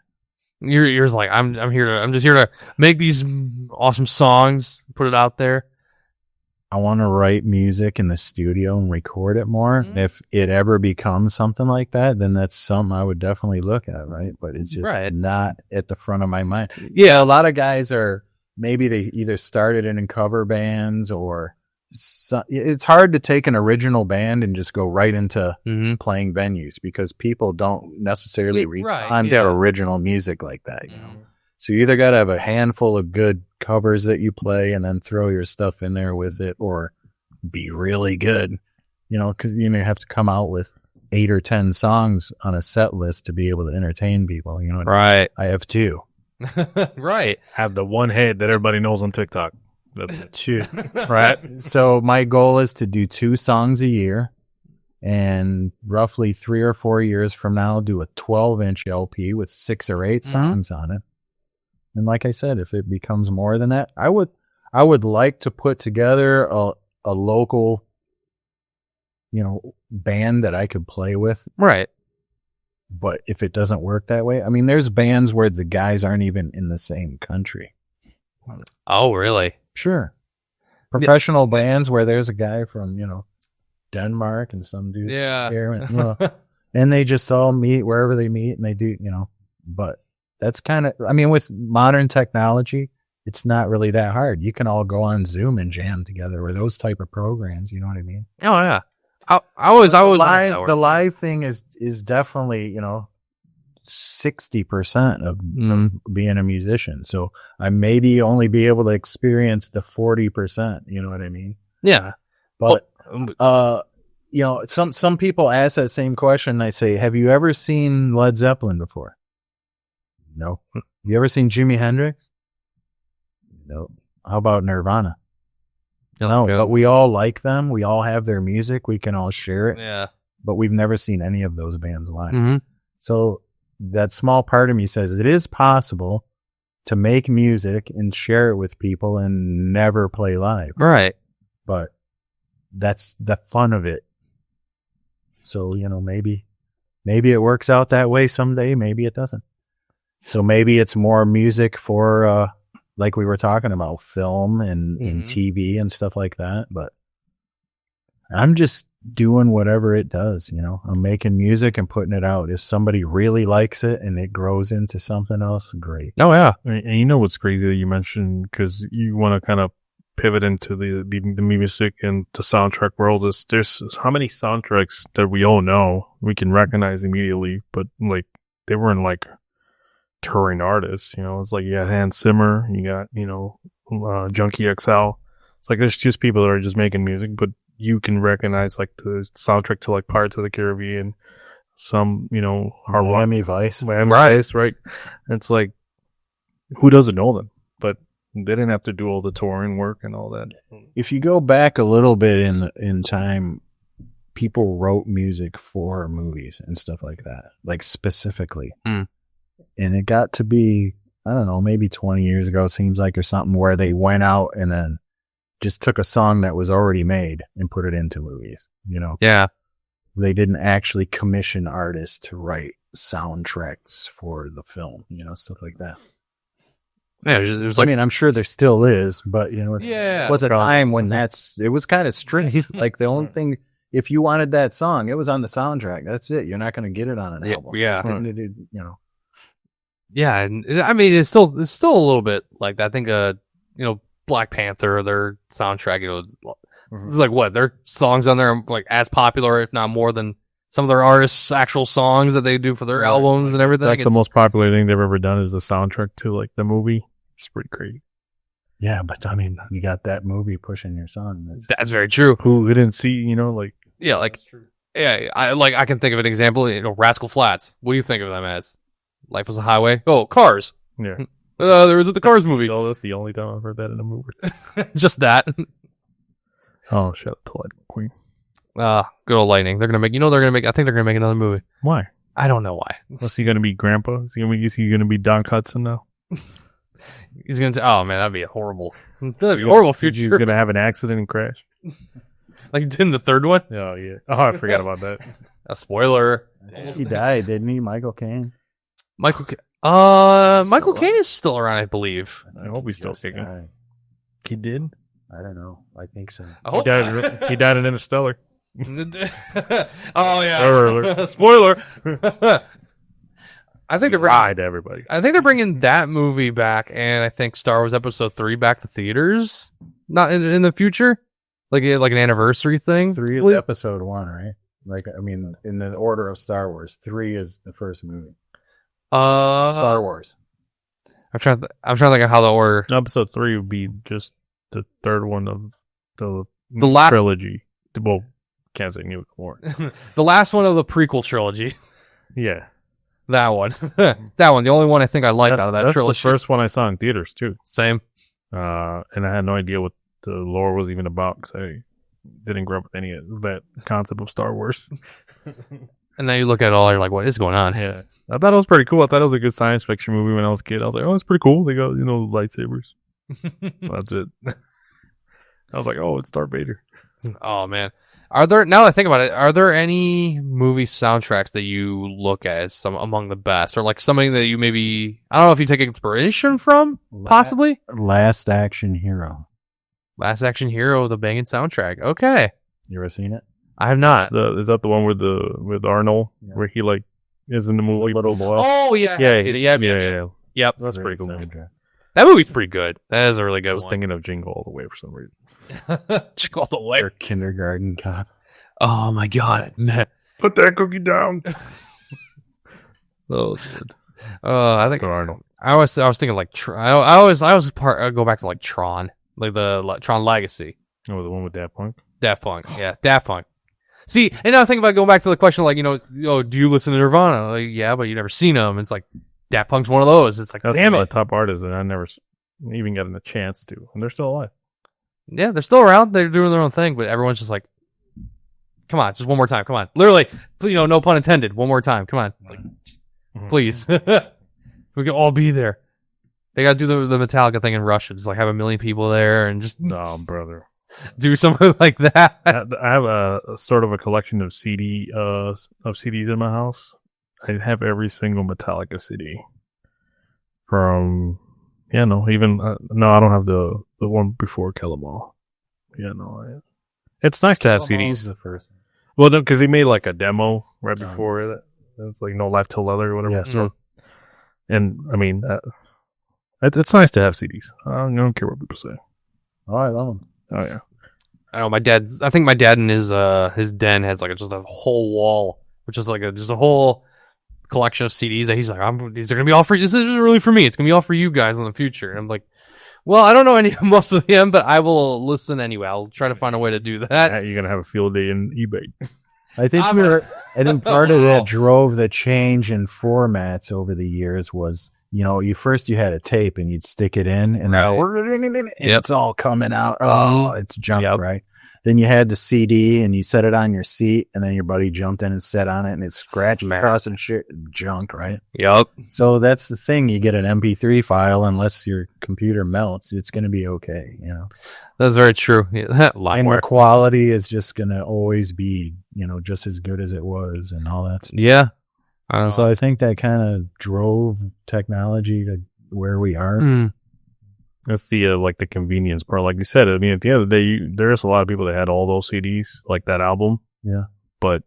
Speaker 3: You're just like, I'm just here to make these awesome songs, put it out there.
Speaker 1: I want to write music in the studio and record it more.
Speaker 3: Mhm.
Speaker 1: If it ever becomes something like that, then that's something I would definitely look at, right? But it's just
Speaker 3: Right.
Speaker 1: not at the front of my mind. Yeah, a lot of guys maybe they either started in cover bands or it's hard to take an original band and just go right into playing venues because people don't necessarily
Speaker 3: Yeah, right,
Speaker 1: respond
Speaker 3: yeah.
Speaker 1: to original music like that, you know? So you either got to have a handful of good covers that you play and then throw your stuff in there with it or be really good, because you may have to come out with 8 or 10 songs on a set list to be able to entertain people,
Speaker 3: Right.
Speaker 1: I have 2.
Speaker 3: Right.
Speaker 2: Have the one head that everybody knows on TikTok. That's it.
Speaker 1: 2. Right. So my goal is to do 2 songs a year and roughly 3 or 4 years from now, do a 12-inch LP with 6 or 8 songs on it. And like I said, if it becomes more than that, I would like to put together a local, band that I could play with.
Speaker 3: Right.
Speaker 1: But if it doesn't work that way, I mean, there's bands where the guys aren't even in the same country.
Speaker 3: Oh, really?
Speaker 1: Sure. Professional bands where there's a guy from, Denmark and some dude
Speaker 3: Yeah.
Speaker 1: here, and they just all meet wherever they meet and they do, but that's kind of, with modern technology, it's not really that hard. You can all go on Zoom and jam together or those type of programs. You know what I mean?
Speaker 3: Oh yeah. I would
Speaker 1: The live thing is definitely, 60% of being a musician. So I maybe only be able to experience the 40%. You know what I mean?
Speaker 3: Yeah.
Speaker 1: But you know, some people ask that same question. I say, "Have you ever seen Led Zeppelin before?" No. You ever seen Jimi Hendrix? No. How about Nirvana? No. But we all like them. We all have their music. We can all share it.
Speaker 3: Yeah.
Speaker 1: But we've never seen any of those bands live.
Speaker 3: Mm-hmm.
Speaker 1: So that small part of me says it is possible to make music and share it with people and never play live.
Speaker 3: Right.
Speaker 1: But that's the fun of it. So, you know, maybe it works out that way someday. Maybe it doesn't. So maybe it's more music for, like we were talking about, film and TV and stuff like that. But I'm just doing whatever it does, you know. I'm making music and putting it out. If somebody really likes it and it grows into something else, great.
Speaker 3: Oh, yeah.
Speaker 2: And you know what's crazy that you mentioned, because you want to kind of pivot into the music and the soundtrack world, is there's how many soundtracks that we all know we can recognize immediately, but like they weren't like touring artists, you know. It's like you got Hans Zimmer, you got, you know, Junkie XL. It's like there's just people that are just making music, but you can recognize like the soundtrack to like Pirates of the Caribbean, some, you know,
Speaker 1: Miami Vice.
Speaker 2: Right? It's like, who doesn't know them? But they didn't have to do all the touring work and all that.
Speaker 1: If you go back a little bit in time, people wrote music for movies and stuff like that, like specifically. And it got to be, I don't know, maybe 20 years ago, seems like, or something, where they went out and then just took a song that was already made and put it into movies, you know?
Speaker 3: Yeah.
Speaker 1: They didn't actually commission artists to write soundtracks for the film, you know, stuff like that.
Speaker 3: Yeah, there's like,
Speaker 1: I mean, I'm sure there still is, but, you know,
Speaker 3: yeah,
Speaker 1: it was a time when it was kind of strict. Like the only thing, if you wanted that song, it was on the soundtrack. That's it. You're not going to get it on an album.
Speaker 3: Yeah.
Speaker 1: You know.
Speaker 3: Yeah, and I mean, it's still a little bit like that. I think, you know, Black Panther, their soundtrack, you know, it's like what, their songs on there are like as popular, if not more, than some of their artists' actual songs that they do for their albums and everything.
Speaker 2: That's the most popular thing they've ever done, is the soundtrack to like the movie. It's pretty crazy.
Speaker 1: Yeah, but I mean, you got that movie pushing your song.
Speaker 3: That's very true.
Speaker 2: Who didn't see, you know, like,
Speaker 3: yeah, like, yeah, I can think of an example. You know, Rascal Flatts. What do you think of them as? Life Was a Highway. Oh, Cars.
Speaker 2: yeah.
Speaker 3: There was the Cars movie.
Speaker 2: Oh, that's the only time I've heard that in a movie.
Speaker 3: Just that.
Speaker 2: Oh, shout out to Lightning Queen.
Speaker 3: Good old Lightning. I think they're gonna make another movie.
Speaker 2: Why?
Speaker 3: I don't know why.
Speaker 2: Was he gonna be Grandpa? Is he gonna be Doc Hudson now?
Speaker 3: He's gonna oh man, that'd be a horrible future.
Speaker 2: He's gonna have an accident and crash.
Speaker 3: Like he did in the third one?
Speaker 2: Oh yeah. Oh, I forgot about that.
Speaker 3: A spoiler.
Speaker 1: He died, didn't he? Michael Caine.
Speaker 3: Michael Caine is still around, I believe.
Speaker 2: I hope he's still kicking. He did?
Speaker 1: I don't know. I think so.
Speaker 2: He died in Interstellar.
Speaker 3: Oh yeah. Spoiler. I think they're bringing that movie back, and I think Star Wars Episode 3 back to theaters. Not in the future, like an anniversary thing.
Speaker 1: 3 is Episode 1, right? Like, I mean, in the order of Star Wars, 3 is the first movie. Star Wars.
Speaker 3: I'm trying to think of how the order.
Speaker 2: Episode 3 would be just the third one of the trilogy. Well, can't say new more.
Speaker 3: The last one of the prequel trilogy.
Speaker 2: Yeah.
Speaker 3: That one. That one. The only one I think I liked out of that trilogy.
Speaker 2: That's the first one I saw in theaters, too.
Speaker 3: Same.
Speaker 2: And I had no idea what the lore was even about, because I didn't grow up with any of that concept of Star Wars.
Speaker 3: And now you look at it all, you're like, what is going on?
Speaker 2: Yeah. I thought it was pretty cool. I thought it was a good science fiction movie when I was a kid. I was like, oh, it's pretty cool. They got, you know, lightsabers. That's it. I was like, oh, it's Darth Vader.
Speaker 3: Oh, man. Now that I think about it, are there any movie soundtracks that you look at as some among the best, or like something that you maybe, I don't know if you take inspiration from, possibly?
Speaker 1: Last Action Hero.
Speaker 3: Last Action Hero, the banging soundtrack. Okay.
Speaker 1: You ever seen it?
Speaker 3: I have not.
Speaker 2: Is that the one with Arnold, where he like is in the movie?
Speaker 1: Little boy.
Speaker 3: Oh, yeah.
Speaker 2: Yeah.
Speaker 3: Yep.
Speaker 2: That's pretty cool.
Speaker 3: That movie's pretty good. That is a really good one.
Speaker 2: I was thinking of Jingle All the Way for some reason.
Speaker 3: Jingle All the Way.
Speaker 1: Or Kindergarten Cop.
Speaker 3: Oh my god.
Speaker 2: Put that cookie down. Oh, good.
Speaker 3: I think
Speaker 2: Arnold.
Speaker 3: I was thinking like I always go back to like Tron, like the Tron Legacy.
Speaker 2: Oh, the one with Daft Punk.
Speaker 3: Daft Punk, yeah, Daft Punk. See, and now I think about going back to the question, like, do you listen to Nirvana? Like, yeah, but you never seen them. It's like Daft Punk's one of those. It's like,
Speaker 2: That's
Speaker 3: damn
Speaker 2: one
Speaker 3: it.
Speaker 2: of the top artists, and I never even gotten the chance to, and they're still alive.
Speaker 3: Yeah, they're still around. They're doing their own thing, but everyone's just like, come on, just one more time. Come on. Literally, no pun intended. One more time. Come on. Like, please. We can all be there. They got to do the Metallica thing in Russia. Just like have 1 million people there and just
Speaker 2: No, brother.
Speaker 3: do something like that.
Speaker 2: I have a sort of a collection of CDs in my house. I have every single Metallica CD. From I don't have the one before Kill 'Em All. It's nice to have CDs.
Speaker 1: The first.
Speaker 2: Well, no, because he made like a demo right before it. It's like No Life Till Leather or whatever.
Speaker 1: Yeah,
Speaker 2: So, and I mean, it's nice to have CDs. I don't care what people say.
Speaker 1: Oh, I love them.
Speaker 2: Oh yeah.
Speaker 3: I know I think my dad in his den has like just a whole wall, which is like just a whole collection of CDs that he's like, these are gonna be all for. This isn't really for me. It's gonna be all for you guys in the future. And I'm like, well, I don't know most of them, but I will listen anyway. I'll try to find a way to do that.
Speaker 2: You're gonna have a field day in eBay.
Speaker 1: I think part of that drove the change in formats over the years was, you had a tape and you'd stick it in and it's all coming out. Oh, it's junk, right? Then you had the CD and you set it on your seat and then your buddy jumped in and sat on it and it's scratching across and shit, junk, right?
Speaker 3: Yep.
Speaker 1: So that's the thing. You get an MP3 file, unless your computer melts, it's going to be okay,
Speaker 3: That's very true. Yeah,
Speaker 1: and the quality is just going to always be, just as good as it was and all that stuff.
Speaker 3: Yeah.
Speaker 1: So I think that kind of drove technology to where we are.
Speaker 2: That's the the convenience part. Like you said, I mean, at the end of the day, there's a lot of people that had all those CDs, like that album.
Speaker 1: Yeah.
Speaker 2: But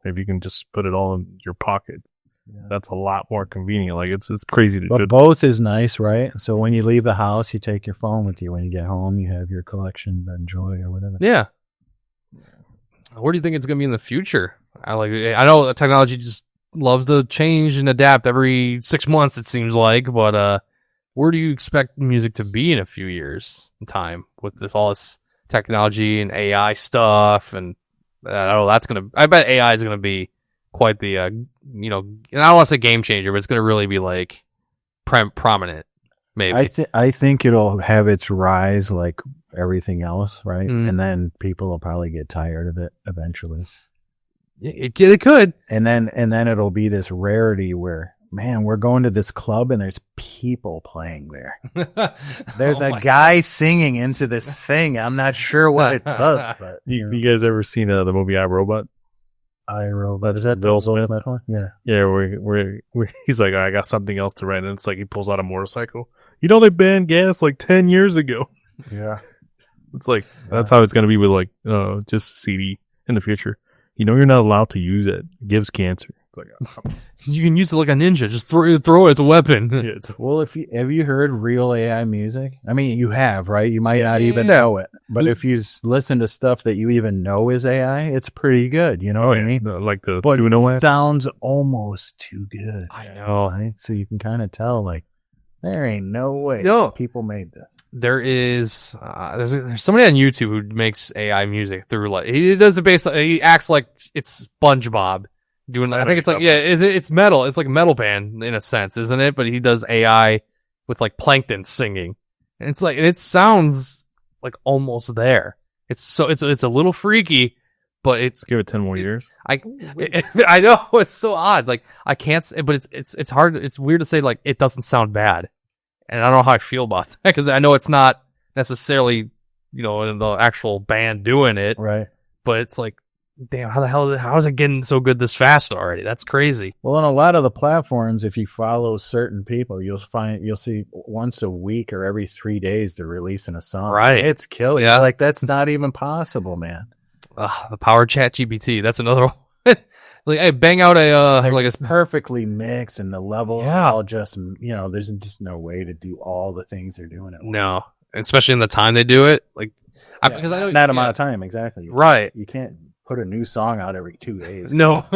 Speaker 2: if you can just put it all in your pocket, that's a lot more convenient. Like it's crazy to do.
Speaker 1: But both is nice, right? So when you leave the house, you take your phone with you. When you get home, you have your collection to enjoy or whatever.
Speaker 3: Yeah. Where do you think it's going to be in the future? I know technology just loves to change and adapt every 6 months, it seems like, but where do you expect music to be in a few years' time with all this technology and AI stuff? And I bet AI is going to be quite the, and I don't want to say game changer, but it's going to really be like prominent. Maybe.
Speaker 1: I think it'll have its rise like everything else, right? And then people will probably get tired of it eventually.
Speaker 3: It could.
Speaker 1: And then it'll be this rarity where, man, we're going to this club and there's people playing there. There's a guy singing into this thing. I'm not sure what it does. But
Speaker 2: you guys ever seen the movie iRobot?
Speaker 1: iRobot. Is that
Speaker 2: Bill Smith?
Speaker 1: Yeah.
Speaker 2: Yeah, where he's like, I got something else to write. And it's like he pulls out a motorcycle. They banned gas like 10 years ago.
Speaker 1: Yeah.
Speaker 2: It's like, that's how it's going to be with like just CD in the future. You're not allowed to use it. It gives cancer. It's like,
Speaker 3: you can use it like a ninja. Just throw it as a weapon.
Speaker 1: Well, have you heard real AI music? I mean, you have, right? You might not even know it, but if you listen to stuff that you even know is AI, it's pretty good. You know what I mean?
Speaker 2: Like the
Speaker 1: but
Speaker 2: Suno
Speaker 1: it sounds almost too good.
Speaker 3: I know.
Speaker 1: Right? So you can kind of tell, like, there ain't no way people made this.
Speaker 3: There is there's somebody on YouTube who makes AI music through like he does it he acts like it's SpongeBob doing I think it's like it's metal. It's like a metal band in a sense, isn't it? But he does AI with like plankton singing. And it's like it sounds like almost there. It's a little freaky, but
Speaker 2: Let's give it 10 more years.
Speaker 3: I know it's so odd. Like I can't but it's hard. It's weird to say like it doesn't sound bad. And I don't know how I feel about that because I know it's not necessarily, the actual band doing it.
Speaker 1: Right.
Speaker 3: But it's like, damn, how is it getting so good this fast already? That's crazy.
Speaker 1: Well, on a lot of the platforms, if you follow certain people, you'll see once a week or every 3 days they're releasing a song.
Speaker 3: Right.
Speaker 1: It's killing.
Speaker 3: Yeah.
Speaker 1: Like that's not even possible, man.
Speaker 3: The power chat GPT. That's another one. Like, hey, bang out
Speaker 1: it's perfectly mixed and the level all just, there's just no way to do all the things they're doing.
Speaker 3: No, especially in the time they do it. Like, because I know
Speaker 1: that amount of time, exactly.
Speaker 3: Right.
Speaker 1: You can't put a new song out every 2 days.
Speaker 3: No,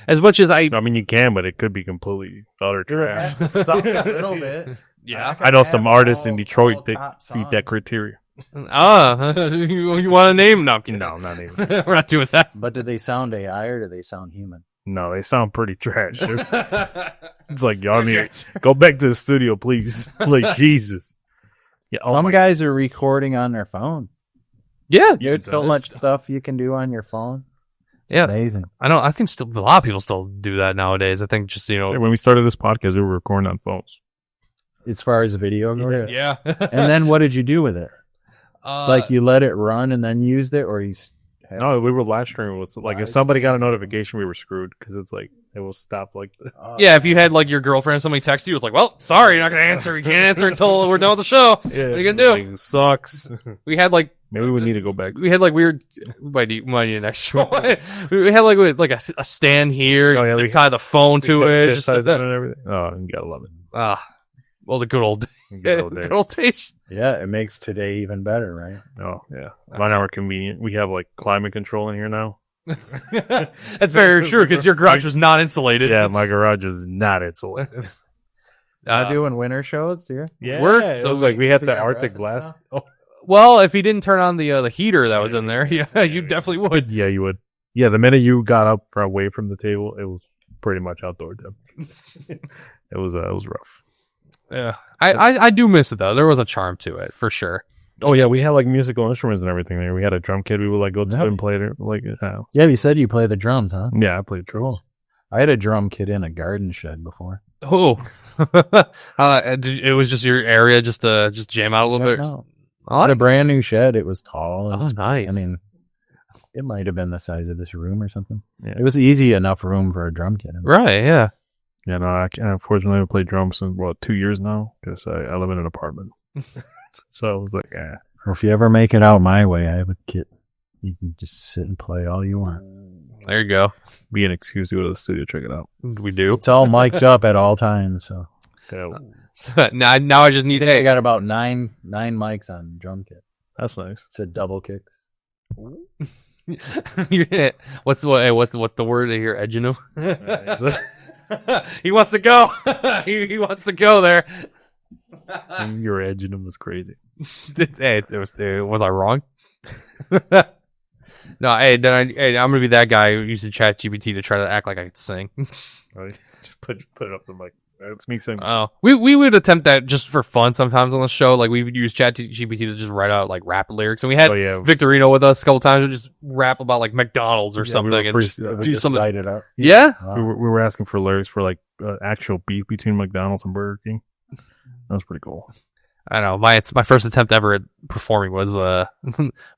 Speaker 3: as much as I
Speaker 2: I mean, you can, but it could be completely utter trash.
Speaker 1: Suck a little bit.
Speaker 3: yeah.
Speaker 2: I know some artists in Detroit that feed that criteria.
Speaker 3: You want to name? No,
Speaker 2: No, not even.
Speaker 3: we're not doing that.
Speaker 1: But do they sound AI or do they sound human?
Speaker 2: No, they sound pretty trash. It's like, y'all need to go back to the studio, please. Like, Jesus. Yeah,
Speaker 1: Some guys are recording on their phone.
Speaker 3: Yeah,
Speaker 1: There's so much stuff you can do on your phone. It's
Speaker 3: yeah.
Speaker 1: amazing.
Speaker 3: I know. I think still a lot of people still do that nowadays. I think just
Speaker 2: When we started this podcast, we were recording on phones.
Speaker 1: As far as the video goes.
Speaker 3: yeah.
Speaker 1: And then what did you do with it? Like you let it run and then used it, or you?
Speaker 2: No, we were live streaming. With, like, if somebody got a notification, we were screwed because it's like it will stop. Like,
Speaker 3: Yeah, if you had like your girlfriend, somebody text you, it's like, well, sorry, you're not gonna answer. You can't answer until we're done with the show. What are you gonna do?
Speaker 2: Like, it sucks.
Speaker 3: We had like
Speaker 2: Maybe we need to go back.
Speaker 3: we had like weird. Might need an extra one. We had like a stand here.
Speaker 2: Oh, yeah,
Speaker 3: we tied the phone to it.
Speaker 2: Just
Speaker 3: Just
Speaker 2: and
Speaker 3: that.
Speaker 2: everything. Oh, you gotta love it.
Speaker 3: Well, the good old
Speaker 2: Good old days.
Speaker 3: days.
Speaker 1: Yeah, it makes today even better, right?
Speaker 2: Oh yeah, right now we're convenient. We have like climate control in here now.
Speaker 3: That's very true because your garage was not insulated.
Speaker 2: Yeah, my garage is not insulated.
Speaker 1: Doing winter shows, do you?
Speaker 2: Yeah,
Speaker 3: Work-
Speaker 2: it
Speaker 3: so
Speaker 2: was like we had
Speaker 1: so
Speaker 2: the
Speaker 1: you got
Speaker 2: Arctic
Speaker 1: breath
Speaker 2: glass.
Speaker 1: and
Speaker 2: Oh,
Speaker 3: Well, if he didn't turn on the heater that was in there, yeah, you definitely would.
Speaker 2: yeah, you would. Yeah, the minute you got up away from the table, it was pretty much outdoor temp. It was rough.
Speaker 3: Yeah, I do miss it though. There was a charm to it for sure.
Speaker 2: Oh yeah, we had like musical instruments and everything there. We had a drum kit. We would like go to
Speaker 1: Yep.
Speaker 2: and play it. Like,
Speaker 1: Yeah, you said you play the drums, huh?
Speaker 2: yeah, I played drums.
Speaker 1: I had a drum kit in a garden shed before.
Speaker 3: Oh, it was just your area, just to jam out a little bit.
Speaker 1: No.
Speaker 3: Oh,
Speaker 1: I had a brand new shed. It was tall. And
Speaker 3: nice.
Speaker 1: I mean, it might have been the size of this room or something.
Speaker 2: Yeah.
Speaker 1: It was easy enough room for a drum kit.
Speaker 3: right? Yeah.
Speaker 2: Yeah, no, I unfortunately I played drums in 2 years now because I live in an apartment. So I was like,
Speaker 1: Or if you ever make it out my way, I have a kit. You can just sit and play all you want.
Speaker 3: There you go.
Speaker 2: be an excuse to go to the studio, check it out.
Speaker 3: We do.
Speaker 1: It's all mic'd up at all times. So
Speaker 2: Yeah,
Speaker 3: So, now I just need.
Speaker 1: I got about nine mics on drum kit.
Speaker 2: that's nice.
Speaker 1: It's a double kicks.
Speaker 3: What's the word here? Edging him. He wants to go. he wants to go there.
Speaker 2: Your edging them was crazy.
Speaker 3: Hey, was I wrong? No, I'm gonna be that guy who used ChatGPT to try to act like I could sing.
Speaker 2: Right? Just put it up the mic. That's me singing.
Speaker 3: Oh, we would attempt that just for fun sometimes on the show. Like we would use ChatGPT to just write out like rap lyrics, and we had Victorino with us a couple times. We just rap about like McDonald's or something, and just do something.
Speaker 1: Write it up.
Speaker 3: Yeah,
Speaker 2: we were asking for lyrics for like actual beef between McDonald's and Burger King. That was pretty cool.
Speaker 3: I know. My first attempt ever at performing was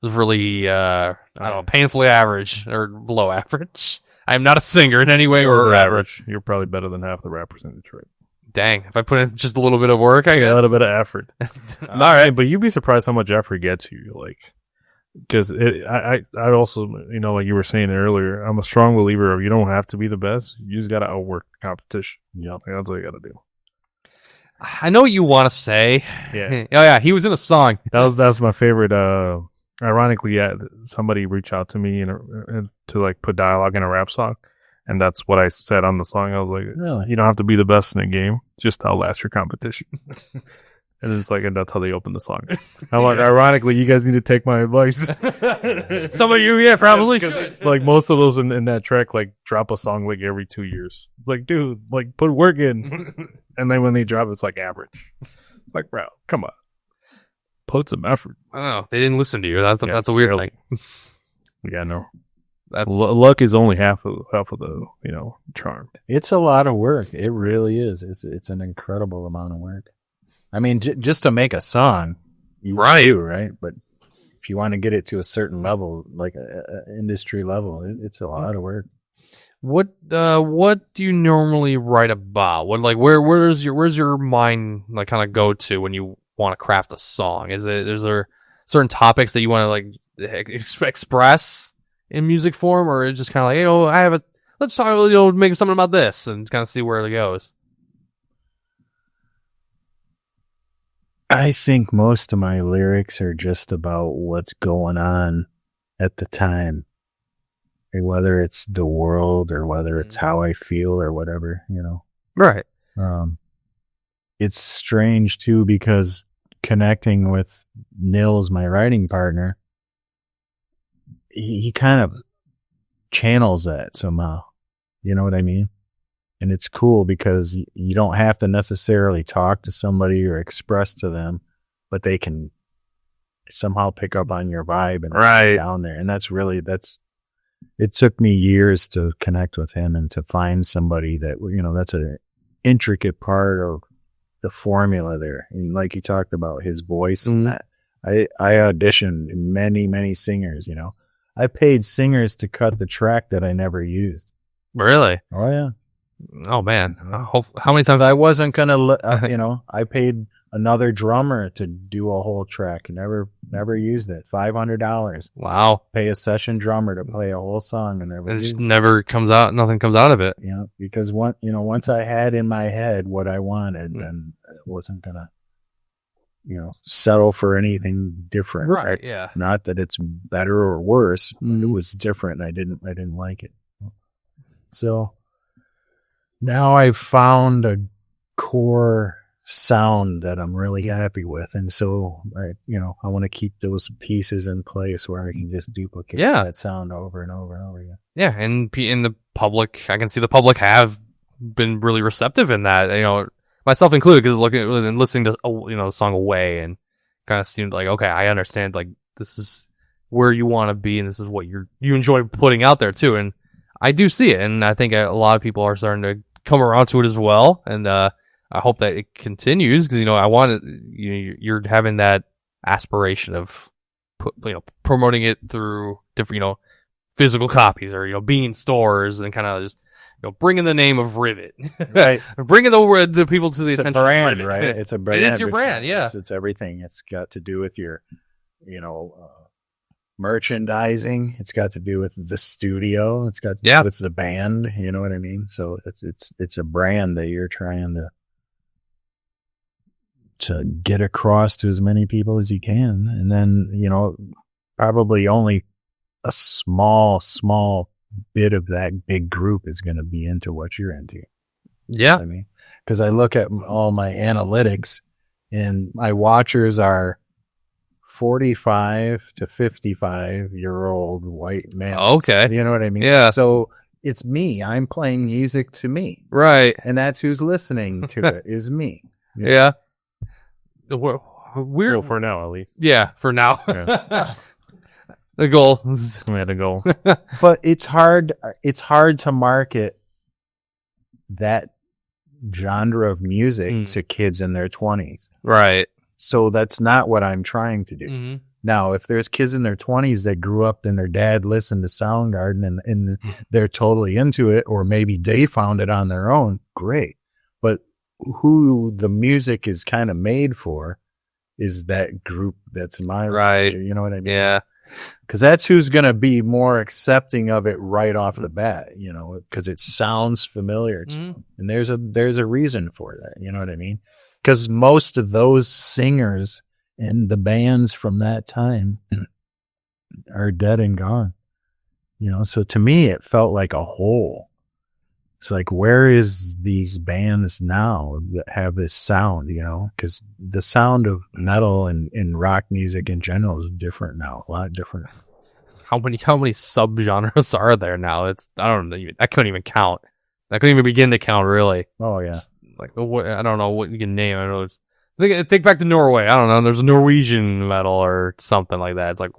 Speaker 3: really I don't know, painfully average or below average. I am not a singer in any way or average.
Speaker 2: You're probably better than half the rappers in Detroit.
Speaker 3: Dang, if I put in just a little bit of work, I guess.
Speaker 2: A little bit of effort. All right, but you'd be surprised how much effort gets you. Like, because I also, like you were saying earlier, I'm a strong believer of you don't have to be the best. You just got to outwork the competition.
Speaker 1: Yep.
Speaker 2: Like, that's what you got to do.
Speaker 3: I know what you want to say.
Speaker 2: Yeah.
Speaker 3: Oh yeah, he was in a song.
Speaker 2: That was my favorite. Ironically, yeah, somebody reached out to me and to like put dialogue in a rap song, and that's what I said on the song. I was like,
Speaker 1: Really?
Speaker 2: you don't have to be the best in a game, just outlast your competition. And it's like, and that's how they open the song. I'm like, ironically, you guys need to take my advice.
Speaker 3: Some of you, yeah, probably should.
Speaker 2: Like most of those in that track, like drop a song like every 2 years. It's like, dude, like put work in, and then when they drop, it's like average. It's like, bro, come on. Put some effort.
Speaker 3: Oh, they didn't listen to you. That's a weird thing.
Speaker 2: Yeah, no.
Speaker 3: That's
Speaker 2: Luck is only half of the charm.
Speaker 1: It's a lot of work. It really is. It's an incredible amount of work. I mean, just to make a song, you do, right? But if you want to get it to a certain level, like a industry level, it's a lot of work.
Speaker 3: what do you normally write about? What where's your mind like kind of go to when you want to craft a song? Is there certain topics that you want to like express in music form, or it's just kind of like let's talk, make something about this and kind of see where it goes?
Speaker 1: I think most of my lyrics are just about what's going on at the time. whether it's the world or whether it's how I feel or whatever,
Speaker 3: Right.
Speaker 1: It's strange too, because connecting with Nils, my writing partner, he kind of channels that somehow. You know what I mean? And it's cool because you don't have to necessarily talk to somebody or express to them, but they can somehow pick up on your vibe and
Speaker 2: Right.
Speaker 1: down there. And it took me years to connect with him and to find somebody that, that's an intricate part of the formula there. And like you talked about his voice and that, I auditioned many, many singers, I paid singers to cut the track that I never used.
Speaker 3: Really?
Speaker 1: Oh yeah.
Speaker 3: Oh man. How many times?
Speaker 1: I wasn't going to, I paid another drummer to do a whole track. Never used it. $500.
Speaker 3: Wow.
Speaker 1: Pay a session drummer to play a whole song and never
Speaker 3: It
Speaker 1: used
Speaker 3: just
Speaker 1: it.
Speaker 3: never comes out. Nothing comes out of it.
Speaker 1: Yeah, because once I had in my head what I wanted, then I wasn't gonna, settle for anything different.
Speaker 3: Right. Yeah.
Speaker 1: Not that it's better or worse, but it was different. And I didn't like it. So now I've found a core sound that I'm really happy with, and so I want to keep those pieces in place where I can just duplicate that sound over and over and over again.
Speaker 3: Yeah, and in the public, I can see the public have been really receptive in that. Myself included, because looking and listening to the song "Away" and kind of seemed like, okay, I understand. Like, this is where you want to be, and this is what you enjoy putting out there too. And I do see it, and I think a lot of people are starting to come around to it as well. And I hope that it continues, because I want it. You're having that aspiration of promoting it through different physical copies, or being in stores and kind of just bringing the name of Rivit,
Speaker 1: right?
Speaker 3: Bringing the people to the
Speaker 1: it's
Speaker 3: attention.
Speaker 1: A brand,
Speaker 3: of
Speaker 1: right? It's a brand.
Speaker 3: It is your brand, yeah.
Speaker 1: It's everything. It's got to do with your, merchandising. It's got to do with the studio. It's got to do with the band. You know what I mean? So it's a brand that you're trying to get across to as many people as you can, and then probably only a small bit of that big group is going to be into what you're into.
Speaker 3: Yeah.
Speaker 1: I mean, because I look at all my analytics, and my watchers are 45 to 55-year-old white men.
Speaker 3: Okay.
Speaker 1: You know what I mean?
Speaker 3: Yeah.
Speaker 1: So it's me. I'm playing music to me.
Speaker 3: Right.
Speaker 1: And that's who's listening to it is me.
Speaker 3: Yeah.
Speaker 2: Well, for now, at least.
Speaker 3: Yeah, for now.
Speaker 2: Yeah.
Speaker 3: The goal.
Speaker 2: We had a goal.
Speaker 1: But it's hard to market that genre of music to kids in their 20s.
Speaker 3: Right.
Speaker 1: So that's not what I'm trying to do.
Speaker 3: Mm-hmm.
Speaker 1: Now, if there's kids in their 20s that grew up and their dad listened to Soundgarden and they're totally into it, or maybe they found it on their own, great. But who the music is kind of made for is that group that's my
Speaker 3: right.
Speaker 1: You know what I mean?
Speaker 3: Yeah.
Speaker 1: Because that's who's going to be more accepting of it right off the bat, because it sounds familiar to them. And there's a reason for that. You know what I mean? Because most of those singers and the bands from that time are dead and gone. So to me, it felt like a hole. It's like, where is these bands now that have this sound, because the sound of metal and rock music in general is different now, a lot different.
Speaker 3: How many subgenres are there now? I don't know. I couldn't even count. I couldn't even begin to count, really.
Speaker 1: Oh, yeah.
Speaker 3: Like, I don't know what you can name. I don't know. Think back to Norway. I don't know. There's a Norwegian metal or something like that. It's like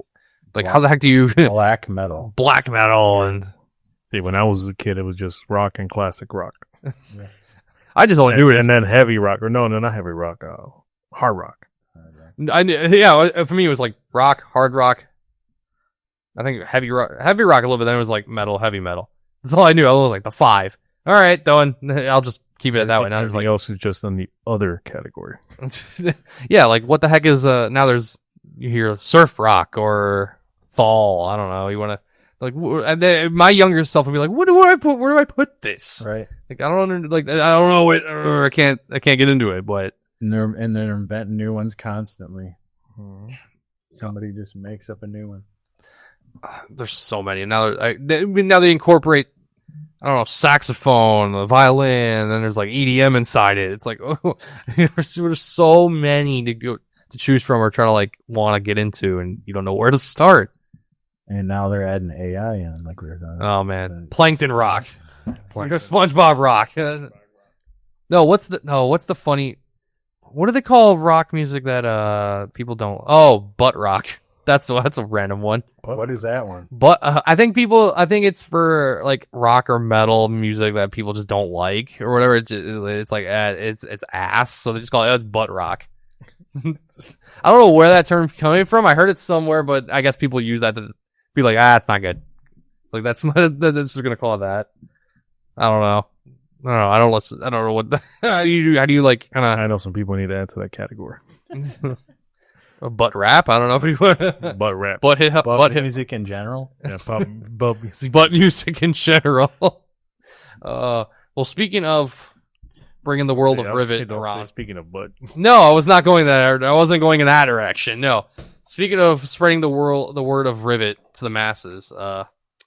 Speaker 3: how the heck do you
Speaker 1: black metal?
Speaker 3: Black metal and.
Speaker 2: See, when I was a kid, it was just rock and classic rock.
Speaker 3: Yeah. I just only knew it,
Speaker 2: and then heavy rock, or no, not heavy rock, hard rock.
Speaker 3: For me, it was like rock, hard rock. I think heavy rock a little bit. Then it was like metal, heavy metal. That's all I knew. I was like the 5. All right, done. I'll just keep it that way. Now there's
Speaker 2: everything else is just in the other category.
Speaker 3: Yeah, like what the heck is now? You hear surf rock or fall. I don't know. You want to. And then my younger self would be like, "Where do I put this?"
Speaker 1: Right?
Speaker 3: Like I don't know it. Or I can't get into it. But
Speaker 1: they're inventing new ones constantly. Somebody just makes up a new one.
Speaker 3: there's so many now. Now they incorporate, I don't know, saxophone, a violin, and then there's like EDM inside it. It's like, oh, there's so many to choose from or try to like want to get into, and you don't know where to start.
Speaker 1: And now they're adding AI in, like we were talking.
Speaker 3: Oh man, Plankton Rock, SpongeBob Rock. What's the funny? What do they call rock music that people don't? Oh, butt rock. That's a random one.
Speaker 1: What is that one?
Speaker 3: But I think it's for like rock or metal music that people just don't like or whatever. It's like it's ass, so they just call it's butt rock. I don't know where that term's coming from. I heard it somewhere, but I guess people use that to be like, it's not good. Like that's just gonna call it that. I don't know. I don't listen. I don't know what. How do you like? Kind of.
Speaker 2: I know some people need to add to that category.
Speaker 3: Butt rap. I don't know if you
Speaker 2: butt rap.
Speaker 3: Butt hip. Butt
Speaker 1: music in general.
Speaker 2: Yeah, butt music.
Speaker 3: Butt music in general. Well, speaking of bringing the world of Rivit around.
Speaker 2: Speaking of butt.
Speaker 3: No, I was not going there. I wasn't going in that direction. No. Speaking of spreading the word of Rivit to the masses,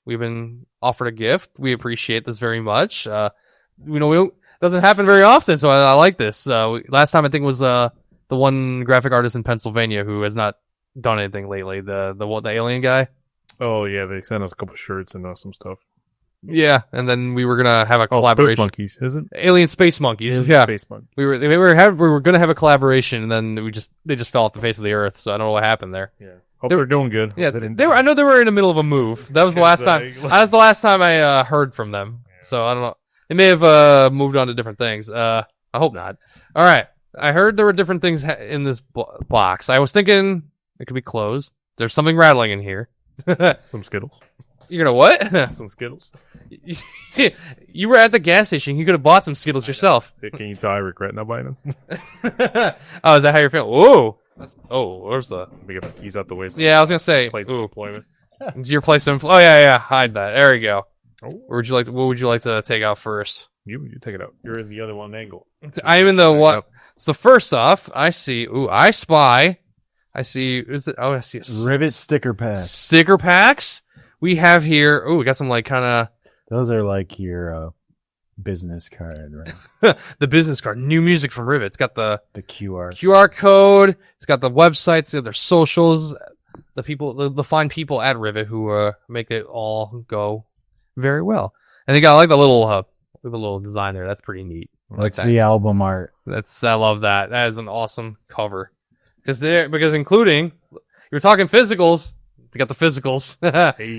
Speaker 3: we've been offered a gift. We appreciate this very much. Doesn't happen very often, so I like this. Last time I think was the one graphic artist in Pennsylvania who has not done anything lately. The alien guy.
Speaker 2: Oh yeah, they sent us a couple shirts and some stuff.
Speaker 3: Yeah, and then we were gonna have a collaboration.
Speaker 2: Space Monkeys, is it?
Speaker 3: Alien Space Monkeys. Yeah,
Speaker 2: Space Monkeys.
Speaker 3: We were gonna have a collaboration, and then they just fell off the face of the earth. So I don't know what happened there.
Speaker 2: Yeah, hope they're doing good.
Speaker 3: Yeah, I know they were in the middle of a move. That was the last time. That was the last time I heard from them. Yeah. So I don't know. They may have moved on to different things. I hope not. All right. I heard there were different things in this box. I was thinking it could be closed. There's something rattling in here.
Speaker 2: Some Skittles.
Speaker 3: You're gonna what?
Speaker 2: Some Skittles.
Speaker 3: You were at the gas station. You could have bought some Skittles yourself.
Speaker 2: Can you tell I regret not buying them?
Speaker 3: Oh, is that how you're feeling? Whoa. Where's the...
Speaker 2: He's out the way.
Speaker 3: Yeah, I was gonna say.
Speaker 2: Place of employment.
Speaker 3: It's your place of employment. Oh, yeah. Hide that. There we go. Oh. What would you like to take out first?
Speaker 2: You take it out. You're in the other one angle.
Speaker 3: I'm in the one. So first off, I see. I spy. I see. Is it? Oh, I see.
Speaker 1: Rivit sticker packs.
Speaker 3: Sticker packs. We have here. We got some like kind of.
Speaker 1: Those are like your business card, right?
Speaker 3: The business card. New music from Rivit. It's got the
Speaker 1: QR
Speaker 3: code. It's got the websites, their socials, the fine people at Rivit who make it all go very well. And they got like the little design there. That's pretty neat.
Speaker 1: That's the album art.
Speaker 3: I love that. That is an awesome cover. Because including, you were talking physicals. They got the physicals.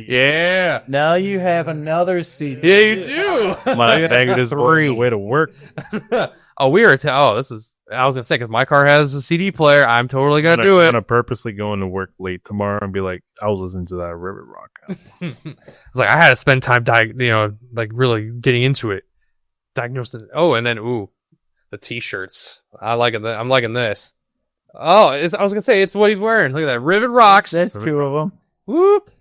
Speaker 3: Yeah.
Speaker 1: Now you have another CD.
Speaker 3: Yeah, you do.
Speaker 2: My bag is the way to work.
Speaker 3: I was gonna say, because my car has a CD player, I'm totally gonna do it.
Speaker 2: I'm gonna purposely go into work late tomorrow and be like, I was listening to that Rivit Rock.
Speaker 3: It's like I had to spend time, like really getting into it, diagnosing. Oh, and then the T-shirts. I like it. I'm liking this. Oh, I was gonna say it's what he's wearing. Look at that, Rivit Rocks.
Speaker 1: There's two of them.
Speaker 3: Whoop.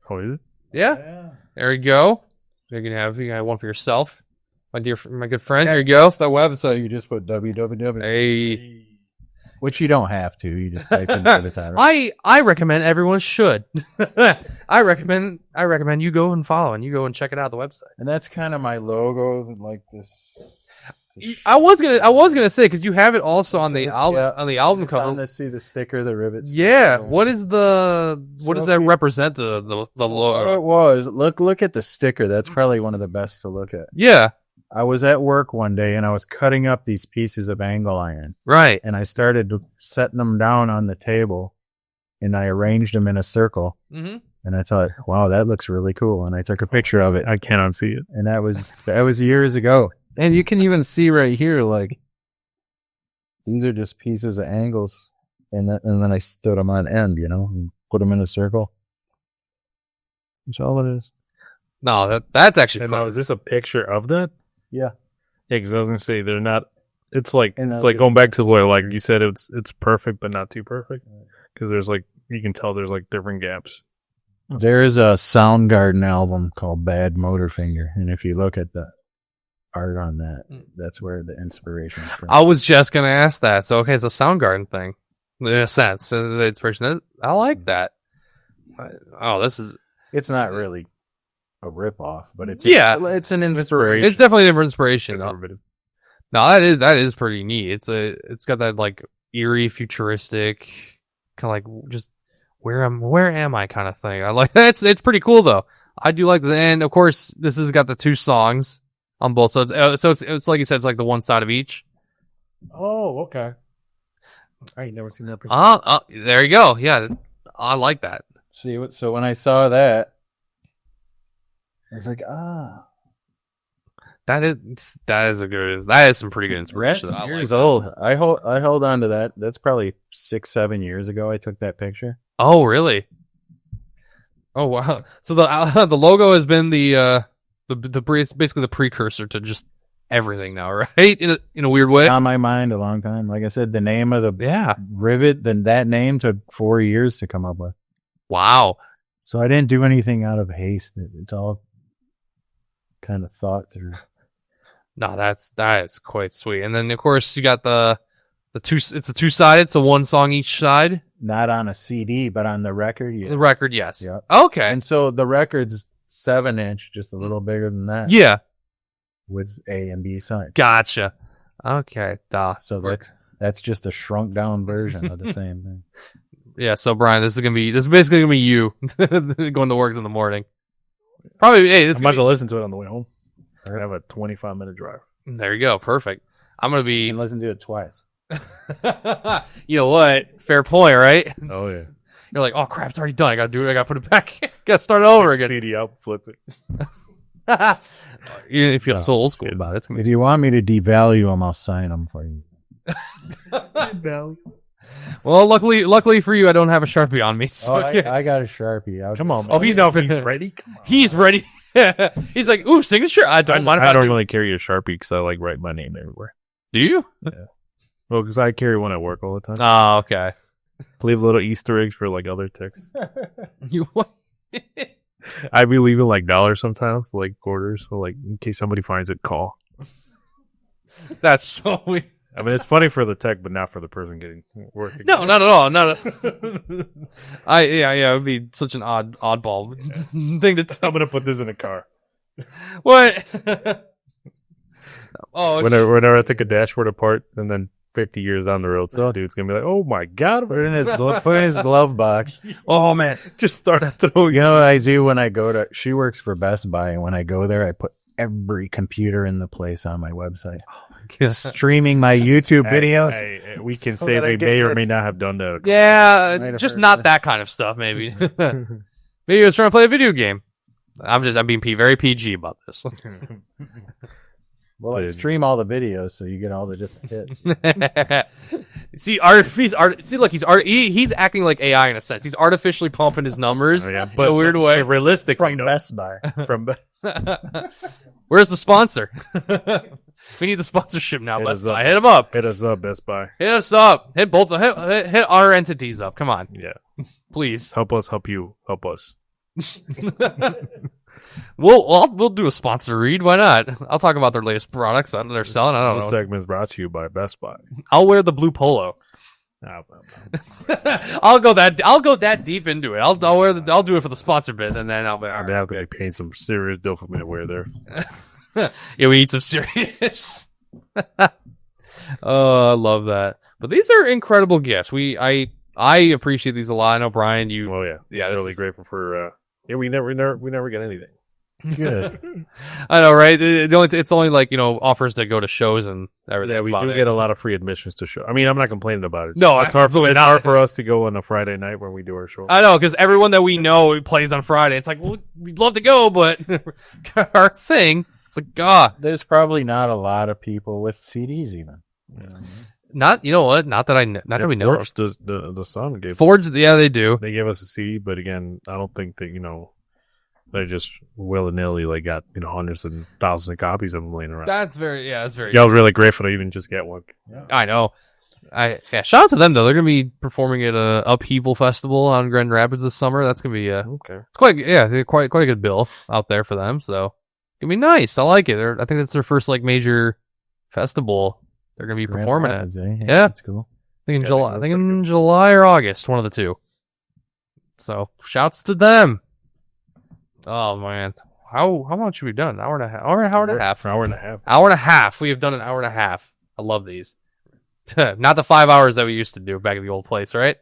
Speaker 2: Oh, is it?
Speaker 3: Yeah. There you go. You can have one for yourself, my good friend. There you go.
Speaker 1: It's the website. You just put www.
Speaker 3: Hey.
Speaker 1: Which you don't have to. You just type in the title.
Speaker 3: I recommend everyone should. I recommend you go and follow and you go and check it out the website.
Speaker 1: And that's kind of my logo, like this.
Speaker 3: I was gonna say, because you have it also on the album cover.
Speaker 1: Let's see the sticker, the Rivit.
Speaker 3: Yeah. What does that represent? The logo.
Speaker 1: It was. Look at the sticker. That's probably one of the best to look at.
Speaker 3: Yeah.
Speaker 1: I was at work one day and I was cutting up these pieces of angle iron.
Speaker 3: Right.
Speaker 1: And I started setting them down on the table and I arranged them in a circle.
Speaker 3: Mm-hmm.
Speaker 1: And I thought, wow, that looks really cool. And I took a picture of it.
Speaker 2: I cannot see it.
Speaker 1: And that was years ago. And you can even see right here, like, these are just pieces of angles. And then I stood them on end, and put them in a circle. That's all it is.
Speaker 3: No, that's actually.
Speaker 2: Now, is this a picture of that?
Speaker 1: Yeah.
Speaker 2: Yeah, because I was gonna say they're not. It's like going back to where, like you said, it's perfect but not too perfect. Because there's like you can tell there's like different gaps.
Speaker 1: There is a Soundgarden album called Bad Motorfinger, and if you look at the art on that, that's where the inspiration is from.
Speaker 3: I was just gonna ask that. So okay, it's a Soundgarden thing in a sense. The inspiration. I like that. Oh, this is.
Speaker 1: It's not really a ripoff, but it's an inspiration.
Speaker 3: It's definitely an inspiration. No, that is pretty neat. It's got that like eerie, futuristic kind of like just where am I kind of thing. I like that. It's pretty cool though. I do like the and of course this has got the 2 songs on both sides. So it's like you said, it's like the one side of each.
Speaker 2: Oh, okay. I ain't never seen that.
Speaker 3: There you go. Yeah, I like that.
Speaker 1: See, so when I saw that, I was like,
Speaker 3: that is some pretty good inspiration.
Speaker 1: That's years old. I hold on to that. That's probably 6-7 years ago. I took that picture.
Speaker 3: Oh, really? Oh, wow. So the logo has been the basically the precursor to just everything now, right? In a weird way.
Speaker 1: On my mind a long time. Like I said, the name of the Rivet, then that name took 4 years to come up with.
Speaker 3: Wow.
Speaker 1: So I didn't do anything out of haste. It's all kind of thought through.
Speaker 3: No, that is quite sweet. And then of course you got the two. It's a 2-sided, so 1 song each side.
Speaker 1: Not on a CD, but on the record. Yeah.
Speaker 3: The record, yes.
Speaker 1: Yep.
Speaker 3: Okay.
Speaker 1: And so the record's 7-inch, just a little bigger than that.
Speaker 3: Yeah.
Speaker 1: With A and B sides.
Speaker 3: Gotcha. Okay.
Speaker 1: So that's just a shrunk down version of the same thing.
Speaker 3: Yeah. So Brian, this is basically gonna be you going to work in the morning. Probably. Hey,
Speaker 2: I might as well listen to it on the way home. I have a 25-minute drive.
Speaker 3: There you go. Perfect. I'm gonna be.
Speaker 1: You can listen to it twice.
Speaker 3: You know what? Fair point, right?
Speaker 2: Oh yeah.
Speaker 3: You're like, oh crap, it's already done. I gotta do it. I gotta put it back. Gotta start it over again.
Speaker 2: CD out, flip it.
Speaker 3: You feel so old school about it.
Speaker 1: If you want me to devalue them, I'll sign them for you.
Speaker 3: Well, luckily for you, I don't have a Sharpie on me. So
Speaker 1: I got a Sharpie.
Speaker 2: Come on.
Speaker 3: Oh, he's
Speaker 2: ready. Come on.
Speaker 3: He's ready. He's like, ooh, signature. I don't mind.
Speaker 2: I don't really carry a Sharpie because I like write my name everywhere.
Speaker 3: Do you?
Speaker 2: Yeah. Well, because I carry one at work all the time.
Speaker 3: Oh, okay.
Speaker 2: Leave little Easter eggs for like other ticks.
Speaker 3: You what?
Speaker 2: I'd be leaving like dollars sometimes, like quarters, so like in case somebody finds it, call.
Speaker 3: That's so weird.
Speaker 2: I mean, it's funny for the tech, but not for the person getting work.
Speaker 3: No, not at all. Not. It would be such an oddball thing to.
Speaker 2: I'm gonna put this in a car.
Speaker 3: What? Oh,
Speaker 2: whenever I take a dashboard apart, and then 50 years down the road, so dude's gonna be like, "Oh my god!"
Speaker 1: Put in his glove box.
Speaker 2: Oh man, just start at the.
Speaker 1: You know what I do when I go to? She works for Best Buy, and when I go there, I put every computer in the place on my website. Streaming my YouTube videos.
Speaker 2: Hey, we can say they may or may not have done that.
Speaker 3: Yeah, just not that kind of stuff. Maybe. Maybe I was trying to play a video game. I'm being very PG about this.
Speaker 1: Well, I stream all the videos, so you get all the just hits.
Speaker 3: See, he's acting like AI in a sense. He's artificially pumping his numbers, but in a weird way.
Speaker 2: Realistic
Speaker 1: from Best Buy.
Speaker 3: Where's the sponsor? We need the sponsorship now. Best Buy. Hit him up.
Speaker 2: Hit us up, Best Buy.
Speaker 3: Hit us up. Hit our entities up. Come on.
Speaker 2: Yeah.
Speaker 3: Please.
Speaker 2: Help us, help you, help us.
Speaker 3: We'll do a sponsor read. Why not? I'll talk about their latest products that they're selling. I don't know.
Speaker 2: This segment is brought to you by Best Buy.
Speaker 3: I'll wear the blue polo. I'll go that deep into it. I'll do it for the sponsor bit, and then I'll be.
Speaker 2: They have to be paying some serious dough for me to wear there.
Speaker 3: Yeah, we need some serious. Oh, I love that. But these are incredible gifts. I appreciate these a lot. I know Brian, you.
Speaker 2: Well, yeah, really grateful for. We never get anything.
Speaker 1: Good.
Speaker 3: I know, right? It's only like offers to go to shows and everything.
Speaker 2: Yeah, we do get a lot of free admissions to show. I mean, I'm not complaining about it.
Speaker 3: No,
Speaker 2: it's hard for us to go on a Friday night when we do our show.
Speaker 3: I know, because everyone that we know plays on Friday. It's like, well, we'd love to go, but our thing. It's like, God.
Speaker 1: There's probably not a lot of people with CDs even.
Speaker 2: Yeah.
Speaker 3: Not, you know what? Not that we know.
Speaker 2: Forge the song gave.
Speaker 3: Forge, yeah, they do.
Speaker 2: They gave us a CD, but again, I don't think that they just willy-nilly got hundreds and thousands of copies of them laying around.
Speaker 3: That's very.
Speaker 2: I was really grateful to even just get one.
Speaker 3: Yeah. I know. Shout out to them though. They're gonna be performing at a Upheaval Festival on Grand Rapids this summer. That's gonna be
Speaker 2: okay.
Speaker 3: It's quite a good bill out there for them. So it'll be nice. I like it. I think that's their first major festival they're gonna be performing at.
Speaker 1: Yeah,
Speaker 3: that's
Speaker 1: cool.
Speaker 3: I think in July or August, one of the two. So shouts to them. Oh man, how much have we done? An hour and a half. Hour and a half.
Speaker 2: Hour and a half.
Speaker 3: Hour and a half. We have done an hour and a half. I love these. Not the 5 hours that we used to do back at the old place, right?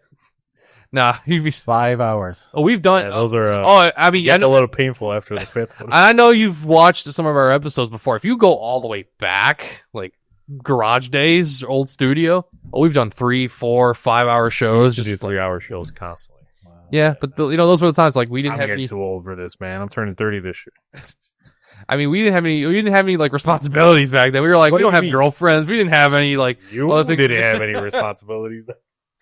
Speaker 3: Nah, you'd be
Speaker 1: 5 hours.
Speaker 3: Oh, we've done.
Speaker 2: Yeah, those are.
Speaker 3: I mean,
Speaker 2: a little painful after the fifth one.
Speaker 3: I know you've watched some of our episodes before. If you go all the way back, like Garage Days, old studio, we've done 3, 4, 5 hour shows.
Speaker 2: Just do
Speaker 3: Just
Speaker 2: 3 hour shows constantly. Wow.
Speaker 3: yeah, but those were the times like we didn't
Speaker 2: I'm
Speaker 3: have
Speaker 2: getting
Speaker 3: any.
Speaker 2: too old for this, man. I'm turning 30 this year.
Speaker 3: I mean, we didn't have any like responsibilities back then. We were like,
Speaker 2: What
Speaker 3: we
Speaker 2: do
Speaker 3: don't
Speaker 2: you
Speaker 3: have
Speaker 2: mean?
Speaker 3: girlfriends. We didn't have any like.
Speaker 2: You
Speaker 3: other things-
Speaker 2: didn't have any responsibilities.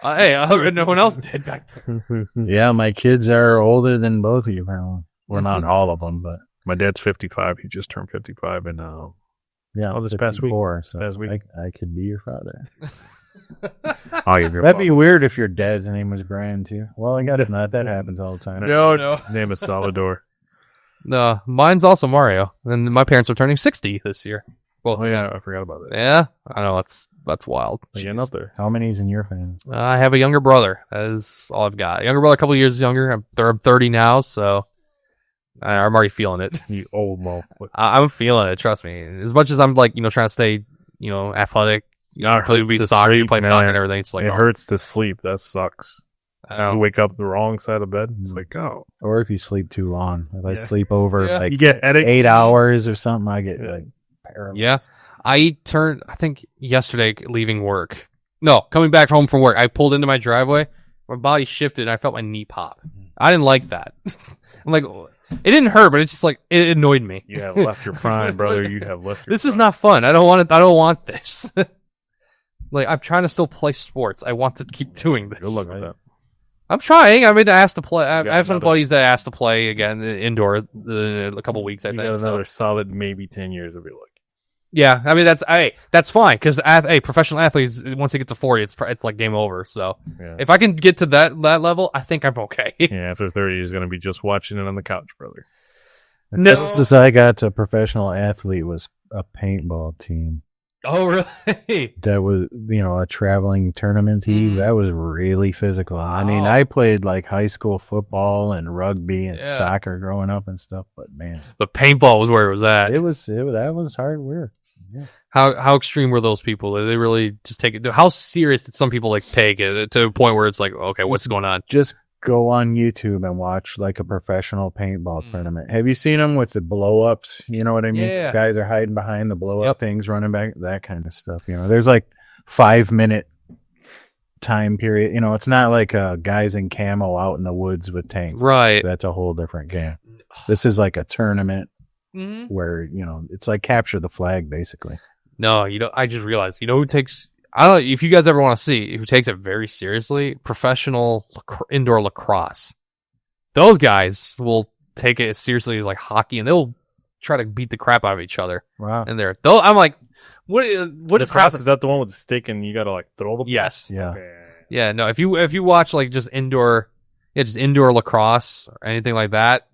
Speaker 3: Hey, no one else did back then.
Speaker 1: Yeah, my kids are older than both of you, apparently. Well, not all of them, but
Speaker 2: My dad's 55. He just turned 55, and
Speaker 1: yeah.
Speaker 2: this past week.
Speaker 1: 54, so
Speaker 2: Past week.
Speaker 1: I could be your father.
Speaker 2: your
Speaker 1: That'd be weird if your dad's name was Brian, too. Well, I guess not. That happens all the time.
Speaker 3: No.
Speaker 2: His name is Salvador.
Speaker 3: No, mine's also Mario, and my parents are turning 60 this year. Well,
Speaker 2: Oh yeah, I forgot about that.
Speaker 3: yeah, I know that's wild.
Speaker 2: But getting up there.
Speaker 1: How many's in your family?
Speaker 3: I have a younger brother. That is all I've got. Younger brother, a couple years younger. I'm 30 now, so I'm already feeling it.
Speaker 2: You old motherfucker.
Speaker 3: I'm feeling it. Trust me. As much as I'm like trying to stay athletic, play soccer, you play soccer and everything. It's like
Speaker 2: It hurts to sleep. That sucks.
Speaker 3: I
Speaker 2: You
Speaker 3: don't.
Speaker 2: wake up the wrong side of bed. It's like, oh,
Speaker 1: Or if you sleep too long. If I
Speaker 2: Yeah.
Speaker 1: sleep over
Speaker 3: Yeah.
Speaker 1: like
Speaker 2: you get headache.
Speaker 1: 8 hours or something, I get
Speaker 2: Yeah.
Speaker 1: like paralyzed.
Speaker 3: Yeah. I think yesterday leaving work. No, coming back home from work, I pulled into my driveway. My body shifted and I felt my knee pop. I didn't like that. I'm like, it didn't hurt, but it's just like, it annoyed me.
Speaker 2: You have left your prime, brother. You have left your
Speaker 3: This is
Speaker 2: prime.
Speaker 3: not fun. I don't want it. I don't want this. Like, I'm trying to still play sports. I want to keep doing this.
Speaker 2: Good luck with that.
Speaker 3: I'm trying. I mean, asked to play. I
Speaker 2: got
Speaker 3: have some
Speaker 2: another-
Speaker 3: buddies that asked to play again indoor a couple weeks. I
Speaker 2: You
Speaker 3: think.
Speaker 2: got
Speaker 3: so.
Speaker 2: another solid maybe 10 years of your life.
Speaker 3: Yeah, I mean that's fine because professional athletes once they get to 40, it's like game over. So
Speaker 2: Yeah.
Speaker 3: if I can get to that level, I think I'm okay.
Speaker 2: Yeah, after 30, he's going to be just watching it on the couch, brother.
Speaker 3: No.
Speaker 1: The closest I got to professional athlete was a paintball team.
Speaker 3: Oh really?
Speaker 1: That was, a traveling tournament team.
Speaker 3: Mhm.
Speaker 1: That was really physical. I mean,
Speaker 3: Wow.
Speaker 1: I played like high school football and rugby and
Speaker 3: Yeah.
Speaker 1: soccer growing up and stuff, but man,
Speaker 3: But paintball was where it was at.
Speaker 1: that was hard work. Yeah.
Speaker 3: How extreme were those people? Did they really just take it? How serious did some people take it to a point where it's like, okay, what's going on?
Speaker 1: Just go on YouTube and watch like a professional paintball
Speaker 3: Mm.
Speaker 1: tournament. Have you seen them with the blow ups? You know what I mean?
Speaker 3: Yeah.
Speaker 1: Guys are hiding behind the blow up
Speaker 3: Yep.
Speaker 1: things, running back, that kind of stuff. There's like 5 minute time period. It's not like guys in camo out in the woods with tanks.
Speaker 3: Right.
Speaker 1: That's a whole different game. This is like a tournament
Speaker 3: Mm-hmm.
Speaker 1: where, it's like capture the flag basically.
Speaker 3: No, I just realized, who takes, I don't know if you guys ever want to see who takes it very seriously, professional indoor lacrosse. Those guys will take it as seriously as like hockey and they'll try to beat the crap out of each other
Speaker 1: Wow.
Speaker 3: in there. Though I'm like, what
Speaker 2: The
Speaker 3: is
Speaker 2: cross,
Speaker 3: happening?
Speaker 2: is that the one with the stick and you got to like throw the
Speaker 3: Yes.
Speaker 1: Yeah.
Speaker 2: Okay.
Speaker 3: Yeah, no, if you watch like just indoor lacrosse or anything like that,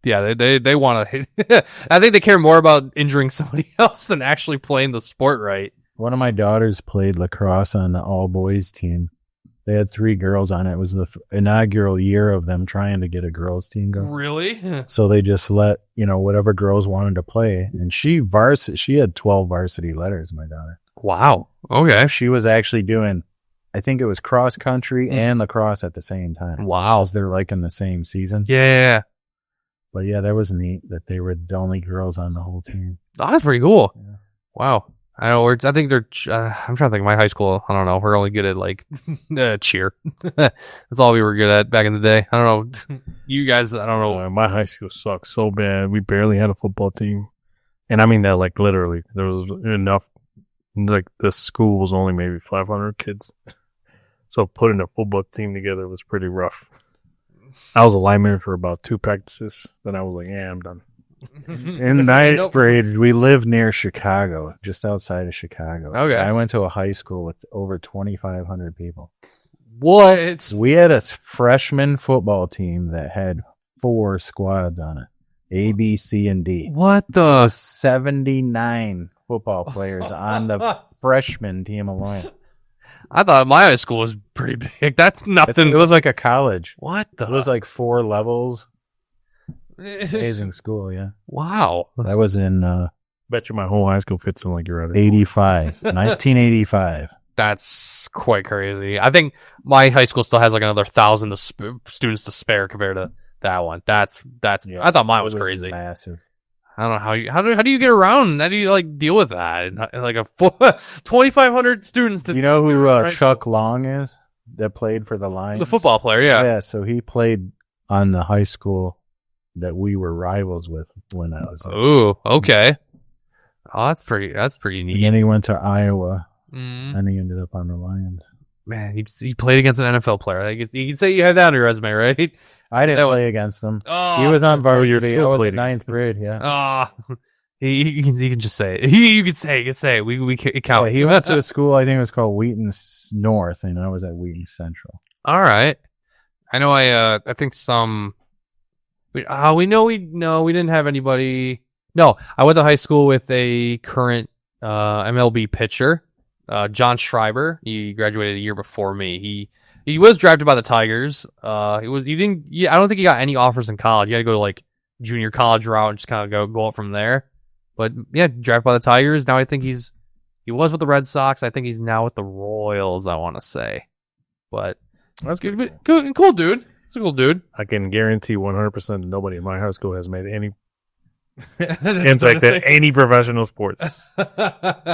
Speaker 3: yeah, they want to. I think they care more about injuring somebody else than actually playing the sport right.
Speaker 1: One of my daughters played lacrosse on the all boys team. They had 3 girls on it. It was the inaugural year of them trying to get a girls team going.
Speaker 3: Really?
Speaker 1: So they just let, whatever girls wanted to play. And she had 12 varsity letters, my daughter.
Speaker 3: Wow. Okay.
Speaker 1: She was actually doing, I think it was cross country and lacrosse at the same time.
Speaker 3: Wow.
Speaker 1: They're like in the same season.
Speaker 3: Yeah.
Speaker 1: But yeah, that was neat that they were the only girls on the whole team.
Speaker 3: Oh, that's pretty cool.
Speaker 1: Yeah.
Speaker 3: Wow. I know. I think they're. I'm trying to think. Of my high school. I don't know. We're only good at like cheer. That's all we were good at back in the day. I don't know. You guys. I don't know.
Speaker 2: My high school sucked so bad. We barely had a football team. And I mean that like literally. There was enough. Like the school was only maybe 500 kids. So putting a football team together was pretty rough. I was a lineman for about 2 practices. Then I was like, yeah, I'm done.
Speaker 1: In ninth grade, we lived near Chicago, just outside of Chicago.
Speaker 3: Okay.
Speaker 1: I went to a high school with over 2,500 people.
Speaker 3: What?
Speaker 1: We had a freshman football team that had 4 squads on it. A, B, C, and D.
Speaker 3: What the?
Speaker 1: 79 football players on the freshman team alone.
Speaker 3: I thought my high school was pretty big. That's nothing.
Speaker 1: It was like a college.
Speaker 3: What the?
Speaker 1: It was like 4 levels. Amazing school, yeah.
Speaker 3: Wow.
Speaker 1: That was in
Speaker 2: Bet you my whole high school fits in like you're at it.
Speaker 1: 1985.
Speaker 3: That's quite crazy. I think my high school still has like another 1,000 students to spare compared to that one. That's.
Speaker 1: Yeah,
Speaker 3: I thought mine was
Speaker 1: it
Speaker 3: crazy.
Speaker 1: massive.
Speaker 3: I don't know how do you get around? How do you like deal with that? Like a 2,500 students.
Speaker 1: You know who
Speaker 3: Right.
Speaker 1: Chuck Long is? That played for the Lions.
Speaker 3: The football player, yeah.
Speaker 1: Yeah, so he played on the high school that we were rivals with when I was there.
Speaker 3: Ooh, okay. Oh, that's pretty
Speaker 1: And
Speaker 3: neat.
Speaker 1: then he went to Iowa,
Speaker 3: Mm.
Speaker 1: and he ended up on the Lions.
Speaker 3: Man, he played against an NFL player. Like, you can say you have that on your resume, right?
Speaker 1: I didn't
Speaker 3: That
Speaker 1: play against him.
Speaker 3: Oh,
Speaker 1: He was on varsity.
Speaker 2: still
Speaker 1: I was
Speaker 2: played
Speaker 1: in ninth grade, yeah.
Speaker 3: You can just say it. You can say it. It
Speaker 1: Yeah,
Speaker 3: counts.
Speaker 1: he went to a school, I think it was called Wheaton North, and I was at Wheaton Central.
Speaker 3: All right. I know. I think some. We didn't have anybody. No, I went to high school with a current MLB pitcher, John Schreiber. He graduated a year before me. He was drafted by the Tigers. I don't think he got any offers in college. You had to go to like junior college route and just kind of go up from there. But yeah, drafted by the Tigers. Now I think he was with the Red Sox. I think he's now with the Royals, I want to say. But
Speaker 2: That's
Speaker 3: good, cool dude. It's a cool dude.
Speaker 2: I can guarantee 100% nobody in my high school has made any impact at any professional sports.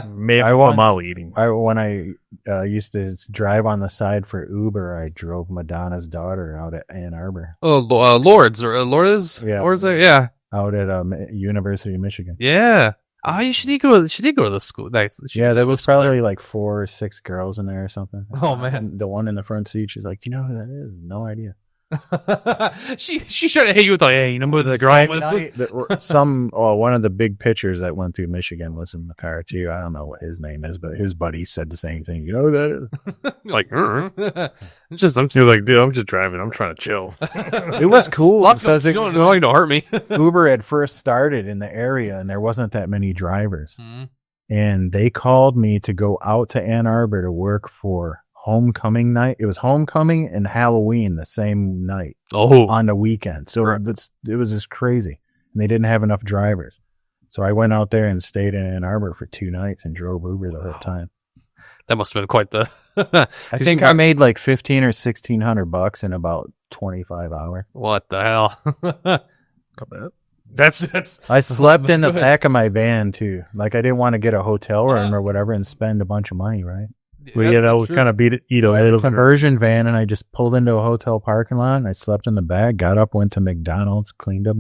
Speaker 2: Maybe
Speaker 1: I once-
Speaker 2: tamale eating.
Speaker 1: When I used to drive on the side for Uber, I drove Madonna's daughter out at Ann Arbor,
Speaker 3: Oh, Lourdes or Lourdes?
Speaker 1: Yeah.
Speaker 3: Lourdes, yeah.
Speaker 1: out at University of Michigan.
Speaker 3: Yeah. Oh, she did go to the school. Nice.
Speaker 1: Yeah, there was probably like 4 or 6 girls in there or something.
Speaker 3: Oh, man.
Speaker 1: And the one in the front seat, she's like, "Do you know who that is?" No idea.
Speaker 3: she tried to hit you with the
Speaker 1: Right.
Speaker 3: grind.
Speaker 1: One of the big pitchers that went through Michigan was in the car too. I don't know what his name is, but his buddy said the same thing. You know who that is?
Speaker 3: Like,
Speaker 2: I'm just like, dude, I'm just driving. I'm trying to chill.
Speaker 1: It was cool because
Speaker 3: you don't hurt me.
Speaker 1: Uber had first started in the area and there wasn't that many drivers.
Speaker 3: Mhm.
Speaker 1: And they called me to go out to Ann Arbor to work for homecoming night. It was homecoming and Halloween the same night
Speaker 3: Oh,
Speaker 1: on the weekend. So
Speaker 3: Right.
Speaker 1: it was just crazy. And they didn't have enough drivers. So I went out there and stayed in Ann Arbor for 2 nights and drove Uber the whole time.
Speaker 3: that must have been quite the.
Speaker 1: I think I made like $1,500 or $1,600 in about 25 hours.
Speaker 3: What the hell?
Speaker 2: Not bad. That's
Speaker 1: I slept in the back of my van too. Like I didn't want to get a hotel room or whatever and spend a bunch of money, right?
Speaker 2: we get out kind of eat a
Speaker 1: I had a
Speaker 2: little
Speaker 1: conversion van and I just pulled into a hotel parking lot and I slept in the back, got up, went to McDonald's, cleaned up,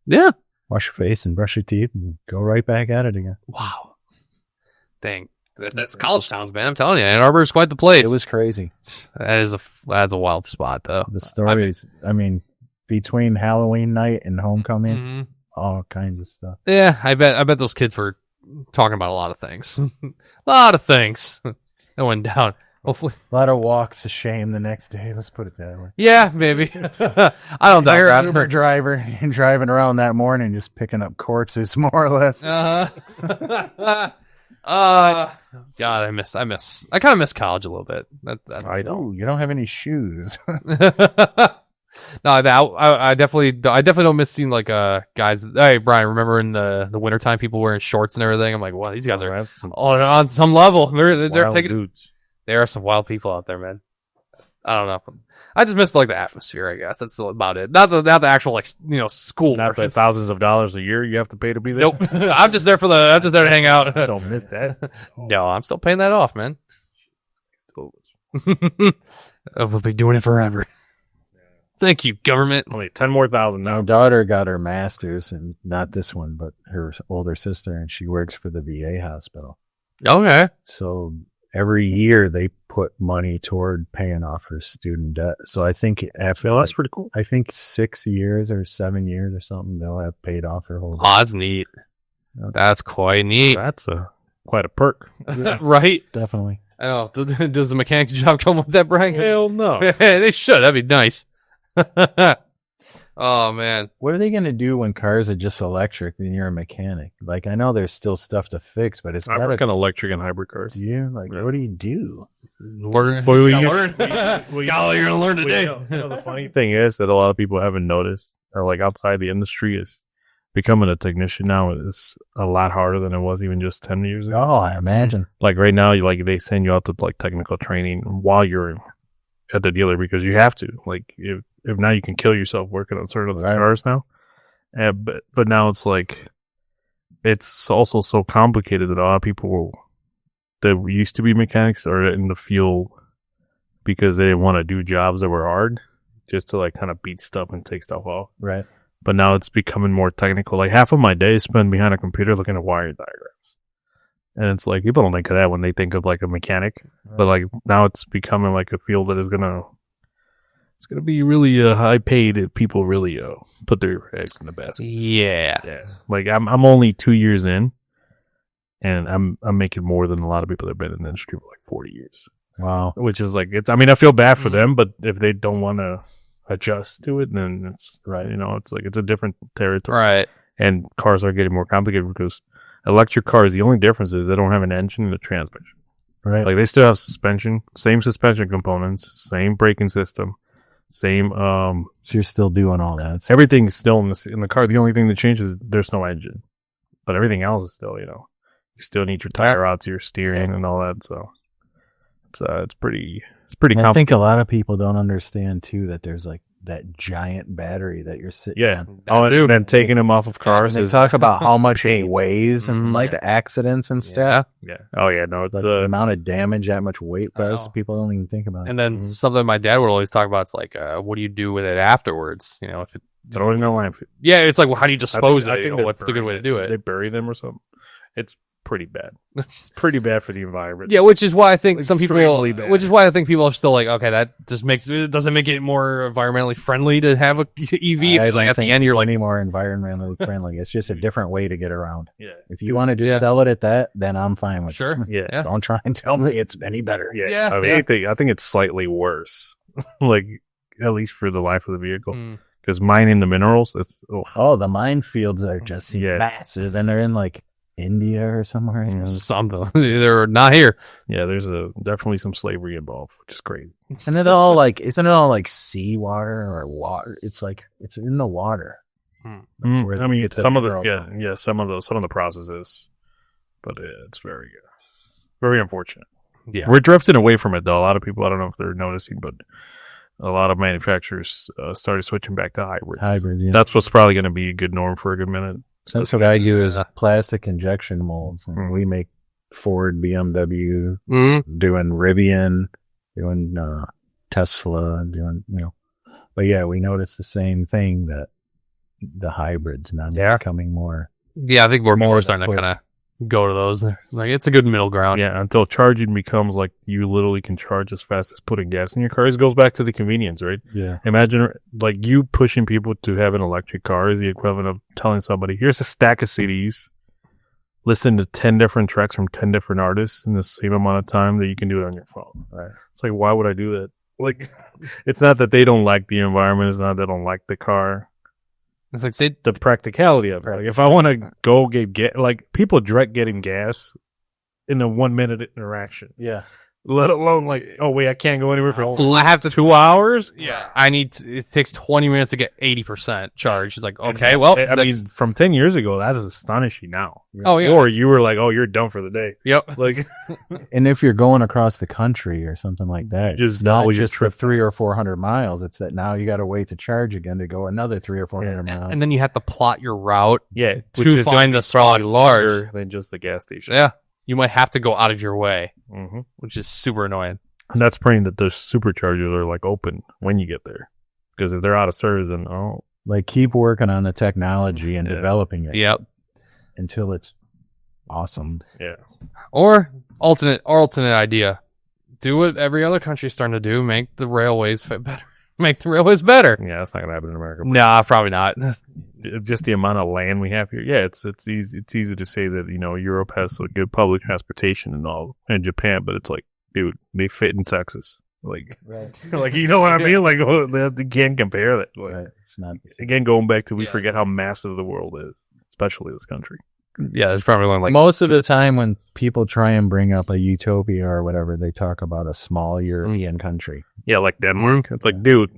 Speaker 3: Yeah.
Speaker 1: wash your face and brush your teeth and go right back at it again.
Speaker 3: Wow. Dang. That's college towns, man. I'm telling you, Ann Arbor is quite the place.
Speaker 1: It was crazy.
Speaker 3: That's a wild spot, though.
Speaker 1: The stories, I mean, between Halloween night and homecoming,
Speaker 3: Mhm.
Speaker 1: all kinds of stuff.
Speaker 3: Yeah, I bet those kids were talking about a lot of things. A lot of things that went down. Hopefully,
Speaker 1: A lot of walks of shame the next day. Let's put it that way.
Speaker 3: yeah, maybe. I don't
Speaker 1: I
Speaker 3: doubt
Speaker 1: heard
Speaker 3: that.
Speaker 1: Uber driver and driving around that morning, just picking up corpses, more or less.
Speaker 3: God, I kind of miss college a little bit.
Speaker 2: I don't.
Speaker 1: Ooh, you don't have any shoes.
Speaker 3: No, I definitely don't miss seeing like guys. Hey, Brian, remember in the wintertime people wearing shorts and everything? I'm like, wow, these guys are on some level. They're taking.
Speaker 2: dudes.
Speaker 3: There are some wild people out there, man. I don't know. I just miss like the atmosphere. I guess that's about it. Not the actual like school.
Speaker 2: Not the thousands of dollars a year you have to pay to be there.
Speaker 3: Nope. I'm just there to hang out.
Speaker 2: Don't miss that.
Speaker 3: No, I'm still paying that off, man. We'll be doing it forever. Thank you, government.
Speaker 2: Only 10 more thousand
Speaker 1: My
Speaker 2: now.
Speaker 1: daughter got her master's, and not this one, but her older sister, and she works for the VA hospital.
Speaker 3: Okay.
Speaker 1: So every year they put money toward paying off her student debt. So I think after
Speaker 2: That's pretty cool.
Speaker 1: I think 6 years or 7 years or something, they'll have paid off her whole debt.
Speaker 3: Oh, that's neat. That's quite neat.
Speaker 2: That's quite a perk.
Speaker 3: Right?
Speaker 1: Definitely.
Speaker 3: Oh, does the mechanic's job come with that, Brian?
Speaker 2: Hell no.
Speaker 3: They should. That'd be nice. Oh, man.
Speaker 1: What are they going to do when cars are just electric and you're a mechanic? Like, I know there's still stuff to fix, but it's
Speaker 2: I
Speaker 1: got
Speaker 2: work
Speaker 1: to
Speaker 2: on electric and hybrid cars.
Speaker 1: do you? Like, what do you do?
Speaker 3: Learn.
Speaker 2: Well,
Speaker 3: Gotta learn. Golly, you're going to learn today.
Speaker 2: The funny thing is that a lot of people haven't noticed. or like outside the industry is becoming a technician now is a lot harder than it was even just 10 years ago.
Speaker 1: Oh, I imagine.
Speaker 2: Like right now, they send you out to like technical training while you're at the dealer because you have to. Like if now you can kill yourself working on certain other cars now. But now it's like, it's also so complicated that a lot of people that used to be mechanics are in the field because they didn't want to do jobs that were hard just to like kind of beat stuff and take stuff off.
Speaker 1: Right.
Speaker 2: But now it's becoming more technical. Like half of my day is spent behind a computer looking at wire diagrams. And it's like, people don't think of that when they think of like a mechanic. Right. But like now it's becoming like a field that is it's going to be really high paid if people really put their eggs in the basket.
Speaker 3: Yeah.
Speaker 2: Like I'm only 2 years in and I'm making more than a lot of people that have been in the industry for like 40 years.
Speaker 1: Wow.
Speaker 2: Which is like, I feel bad for them, but if they don't want to adjust to it, then it's right. It's like it's a different territory,
Speaker 3: right?
Speaker 2: And cars are getting more complicated because electric cars, the only difference is they don't have an engine and a transmission,
Speaker 1: right?
Speaker 2: Like they still have suspension, same suspension components, same braking system, same.
Speaker 1: So you're still doing all that.
Speaker 2: Everything's still in the car. The only thing that changes is there's no engine, but everything else is still, you still need your tire rods, your steering, and all that. So it's pretty. It's pretty.
Speaker 1: I think a lot of people don't understand too that there's like that giant battery that you're sitting on.
Speaker 2: And then taking them off of cars.
Speaker 1: And they talk about how much it weighs and like the accidents and stuff.
Speaker 2: Yeah. Oh yeah. No, it's
Speaker 1: like the amount of damage that much weight does. People don't even think about it.
Speaker 3: And then something my dad would always talk about. It's like, what do you do with it afterwards? If it.
Speaker 2: I don't even know why.
Speaker 3: Yeah, it's like, well, how do you dispose of it?
Speaker 2: I think
Speaker 3: What's the good way to do it?
Speaker 2: They bury them or something. It's pretty bad. It's pretty bad for the environment.
Speaker 3: Yeah, which is why I think some people.
Speaker 2: Bad.
Speaker 3: Which is why I think people are still like, okay, that just doesn't make it more environmentally friendly to have a EV.
Speaker 1: I don't
Speaker 3: at
Speaker 1: think
Speaker 3: the end, you're like
Speaker 1: any more environmentally friendly. It's just a different way to get around.
Speaker 2: Yeah.
Speaker 1: If you want to just sell it at that, then I'm fine with
Speaker 3: it.
Speaker 2: Yeah.
Speaker 1: Don't try and tell me it's any better.
Speaker 3: Yeah.
Speaker 2: I think it's slightly worse. Like at least for the life of the vehicle. Because mining the minerals, it's
Speaker 1: the minefields are just massive, and they're in like India or somewhere.
Speaker 3: Something. They're not here.
Speaker 2: Yeah, there's definitely some slavery involved, which is crazy.
Speaker 1: And isn't it all like seawater or water? It's like it's in the water.
Speaker 2: Some of the processes, but it's very unfortunate.
Speaker 3: Yeah,
Speaker 2: we're drifting away from it though. A lot of people, I don't know if they're noticing, but a lot of manufacturers started switching back to hybrids.
Speaker 1: Yeah.
Speaker 2: That's what's probably going to be a good norm for a good minute.
Speaker 1: That's what I do is plastic injection molds. And we make Ford, BMW, doing Rivian, doing Tesla, doing But yeah, we noticed the same thing, that the hybrids now becoming more.
Speaker 3: Yeah, I think we're more starting to kind of go to those. Like it's a good middle ground.
Speaker 2: Yeah, until charging becomes like you literally can charge as fast as putting gas in your car. It goes back to the convenience, right?
Speaker 1: Yeah.
Speaker 2: Imagine like you pushing people to have an electric car is the equivalent of telling somebody, here's a stack of CDs, listen to 10 different tracks from 10 different artists in the same amount of time that you can do it on your phone.
Speaker 1: Right.
Speaker 2: It's like, why would I do that? Like, it's not that they don't like the environment. It's not that they don't like the car.
Speaker 3: It's like
Speaker 2: the practicality of it. Like if I want to go get gas, like people dread getting gas in a 1 minute interaction.
Speaker 1: Yeah.
Speaker 2: Let alone like, oh wait, I can't go anywhere for
Speaker 3: I have to
Speaker 2: 2 hours.
Speaker 3: Yeah. It takes 20 minutes to get 80% charge. It's like, okay, well,
Speaker 2: I mean, from 10 years ago, that is astonishing now.
Speaker 3: Oh yeah.
Speaker 2: Or you were like, oh, you're done for the day.
Speaker 3: Yep.
Speaker 2: Like,
Speaker 1: and if you're going across the country or something like that, just for 300 or 400 miles, it's that now you got to wait to charge again to go another 300 or 400 miles.
Speaker 3: And then you have to plot your route.
Speaker 2: Yeah.
Speaker 3: To find the spot larger
Speaker 2: than just the gas station.
Speaker 3: Yeah. You might have to go out of your way, which is super annoying.
Speaker 2: And that's praying that the superchargers are like open when you get there. Because if they're out of service, then
Speaker 1: like keep working on the technology and developing it.
Speaker 3: Yep.
Speaker 1: Until it's awesome.
Speaker 2: Yeah.
Speaker 3: Or alternate idea. Do what every other country's starting to do. Make the railways fit better. Make the railways better.
Speaker 2: Yeah, that's not gonna happen in America.
Speaker 3: Nah, probably not.
Speaker 2: Just the amount of land we have here. Yeah, it's easy. It's easy to say that Europe has a good public transportation and all, and Japan, but it's like, dude, they fit in Texas. Like,
Speaker 1: right.
Speaker 2: Like you know what I mean? Like, you can't compare that. Like,
Speaker 1: right. It's not.
Speaker 2: Again, going back to we forget how massive the world is, especially this country.
Speaker 3: Yeah, there's probably only like
Speaker 1: most of the time when people try and bring up a utopia or whatever, they talk about a small European country.
Speaker 2: Yeah, like Denmark. It's like, dude,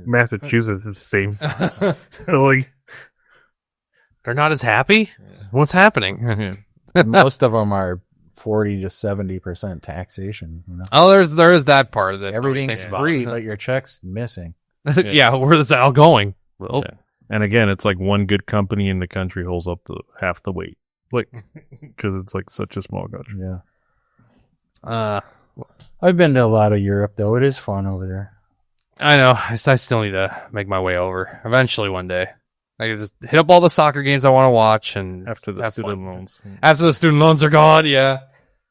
Speaker 2: Massachusetts is the same size. Like,
Speaker 3: They're not as happy? What's happening?
Speaker 1: Most of them are 40 to 70% taxation. You know?
Speaker 3: Oh, there is that part of it.
Speaker 1: Everything's free, but your check's missing.
Speaker 3: Yeah, where is that all going? Well,
Speaker 2: yeah. And again, it's like one good company in the country holds up to half the weight. Like, because it's like such a small country.
Speaker 1: Yeah. I've been to a lot of Europe, though. It is fun over there.
Speaker 3: I know. I still need to make my way over. Eventually, one day. I can just hit up all the soccer games I want to watch, and
Speaker 2: After the student loans.
Speaker 3: After the student loans are gone, yeah.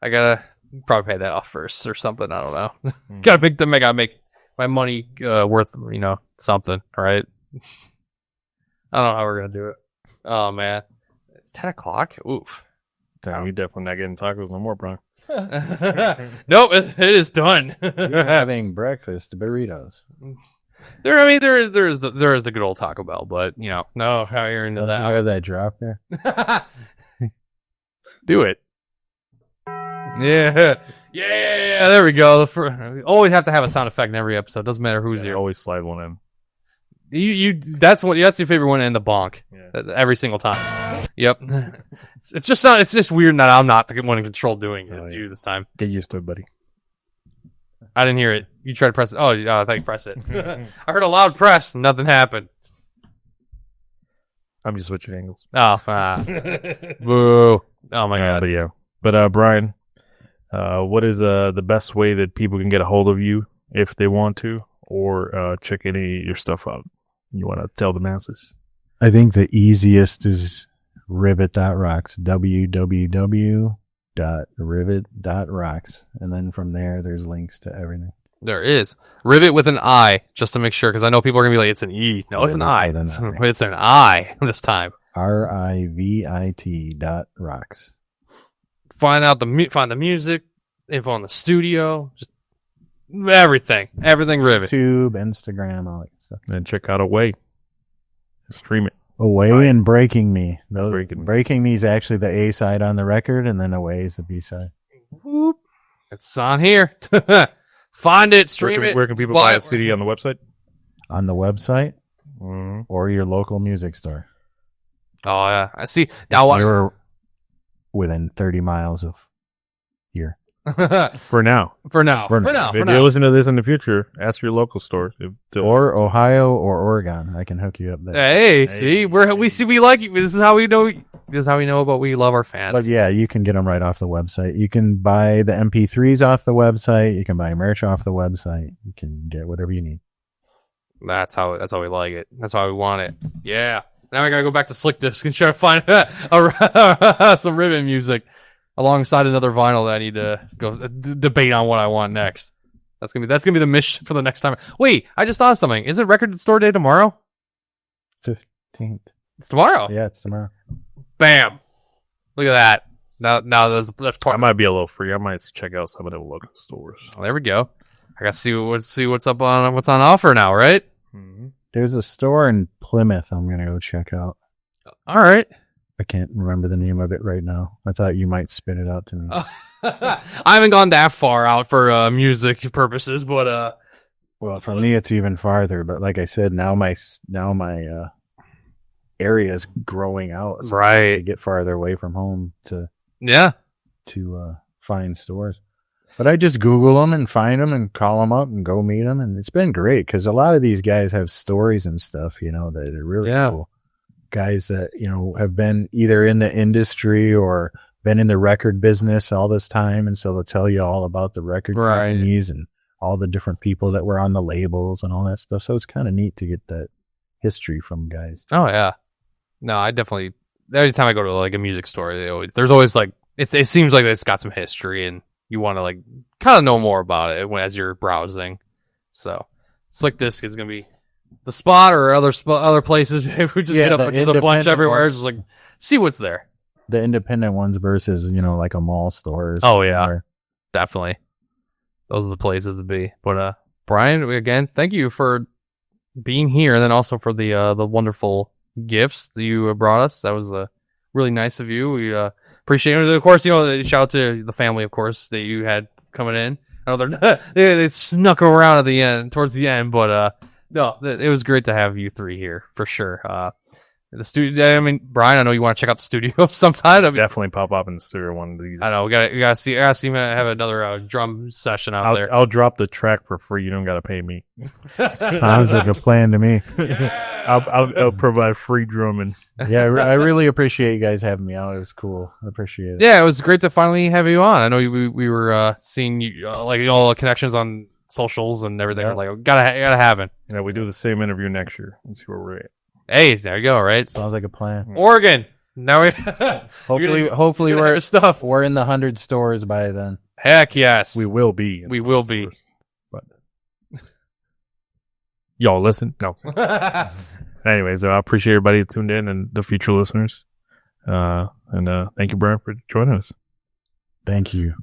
Speaker 3: I gotta probably pay that off first or something. I don't know. gotta make my money worth, something, right? I don't know how we're gonna do it. Oh man, it's 10 o'clock. Oof.
Speaker 2: Damn, you definitely not getting tacos no more, Brian.
Speaker 3: Nope, it is done.
Speaker 1: You're having breakfast burritos.
Speaker 3: There is the good old Taco Bell, but no, how you're into that?
Speaker 1: How did that drop there?
Speaker 3: Do it. Yeah. There we go. We always have to have a sound effect in every episode. Doesn't matter who's here.
Speaker 2: Always slide one in.
Speaker 3: That's your favorite one in the bonk. Yeah. Every single time. Yep. It's just weird that I'm not the one in control doing it. It's you this time.
Speaker 2: Get used to it, buddy.
Speaker 3: I didn't hear it. You tried to press it. Oh, I thought you pressed it. I heard a loud press. Nothing happened.
Speaker 2: I'm just switching angles.
Speaker 3: Oh, boo. Oh my god.
Speaker 2: But yeah. But Brian, what is the best way that people can get a hold of you if they want to, or check any of your stuff out? You want to tell the masses?
Speaker 1: I think the easiest is Rivit.rocks. www.rivit.rocks. And then from there, there's links to everything.
Speaker 3: There is. Rivit with an I, just to make sure, because I know people are going to be like, it's an E. No, it's an I. It's an I this time.
Speaker 1: RIVIT.rocks.
Speaker 3: Find the music, info on the studio, just everything Rivit.
Speaker 1: YouTube, Instagram, all that stuff.
Speaker 2: And check out Away. Stream it.
Speaker 1: Away and Breaking Me.
Speaker 2: Breaking
Speaker 1: Me is actually the A side on the record, and then Away is the B side.
Speaker 3: Whoop. It's on here. Find it, stream it.
Speaker 2: Where can people buy a CD on the website?
Speaker 1: On the website or your local music store.
Speaker 3: Oh yeah, I see.
Speaker 1: Now you're within 30 miles of here.
Speaker 2: For now.
Speaker 3: If
Speaker 2: you listen to this in the future, ask your local store.
Speaker 1: Or Ohio or Oregon. I can hook you up there.
Speaker 3: Hey, see, we like it. This is how we know. This is how we know about we love our fans.
Speaker 1: But yeah, you can get them right off the website. You can buy the MP3s off the website. You can buy merch off the website. You can get whatever you need.
Speaker 3: That's how we like it. That's how we want it. Yeah. Now I gotta go back to Slick Disc and try to find some Ribbon music alongside another vinyl that I need to go debate on what I want next. That's gonna be the mission for the next time. Wait, I just thought of something. Is it Record Store Day tomorrow?
Speaker 1: 15th.
Speaker 3: It's tomorrow.
Speaker 1: Yeah, it's tomorrow.
Speaker 3: Bam! Look at that. Now that's part.
Speaker 2: I might be a little free. I might check out some of the local stores.
Speaker 3: Oh, there we go. I gotta see what's up on what's on offer now, right?
Speaker 2: Mm-hmm.
Speaker 1: There's a store in Plymouth I'm gonna go check out.
Speaker 3: All right.
Speaker 1: I can't remember the name of it right now. I thought you might spit it out to me.
Speaker 3: I haven't gone that far out for music purposes, but
Speaker 1: well, for me it's even farther. But like I said, now my area is growing out, so
Speaker 3: right.
Speaker 1: I get farther away from home to find stores. But I just Google them and find them and call them up and go meet them, and it's been great because a lot of these guys have stories and stuff, that are really cool. Guys that have been either in the industry or been in the record business all this time, and so they'll tell you all about the record companies and all the different people that were on the labels and all that stuff. So it's kind of neat to get that history from guys.
Speaker 3: Oh yeah, no, I definitely. Every time I go to like a music store, there's always like it seems like it's got some history, and you want to like kind of know more about it as you're browsing. So Slick Disc is gonna be the spot, or other places. We just get up a bunch everywhere, just like see what's there.
Speaker 1: The independent ones versus like a mall store.
Speaker 3: Oh yeah, definitely. Those are the places to be. But Brian, again, thank you for being here, and then also for the wonderful gifts that you brought us. That was really nice of you. We appreciate it. Of course, shout out to the family, of course, that you had coming in. I know they snuck around at the end, towards the end, but No, it was great to have you three here for sure. The studio. I mean, Brian, I know you want to check out the studio sometime. I mean,
Speaker 2: Definitely pop up in the studio one of these.
Speaker 3: I know we gotta see him have another drum session out there.
Speaker 2: I'll drop the track for free. You don't gotta pay me.
Speaker 1: Sounds like a plan to me.
Speaker 2: I'll provide free drumming.
Speaker 1: Yeah, I really appreciate you guys having me out. It was cool. I appreciate it.
Speaker 3: Yeah, it was great to finally have you on. I know we were seeing you like all the connections on socials and everything.
Speaker 1: Yeah.
Speaker 3: We're like, gotta have it.
Speaker 2: You know, we do the same interview next year and see where we're at.
Speaker 3: Hey, there you go. Right,
Speaker 1: Sounds like a plan.
Speaker 3: Oregon. Now we
Speaker 1: Hopefully we're
Speaker 3: stuff.
Speaker 1: we're in the 100 stores by then.
Speaker 3: Heck yes,
Speaker 2: We will be.
Speaker 3: we will be.
Speaker 2: But y'all listen. No. Anyways, I appreciate everybody who tuned in and the future listeners. And thank you, Brian, for joining us.
Speaker 1: Thank you.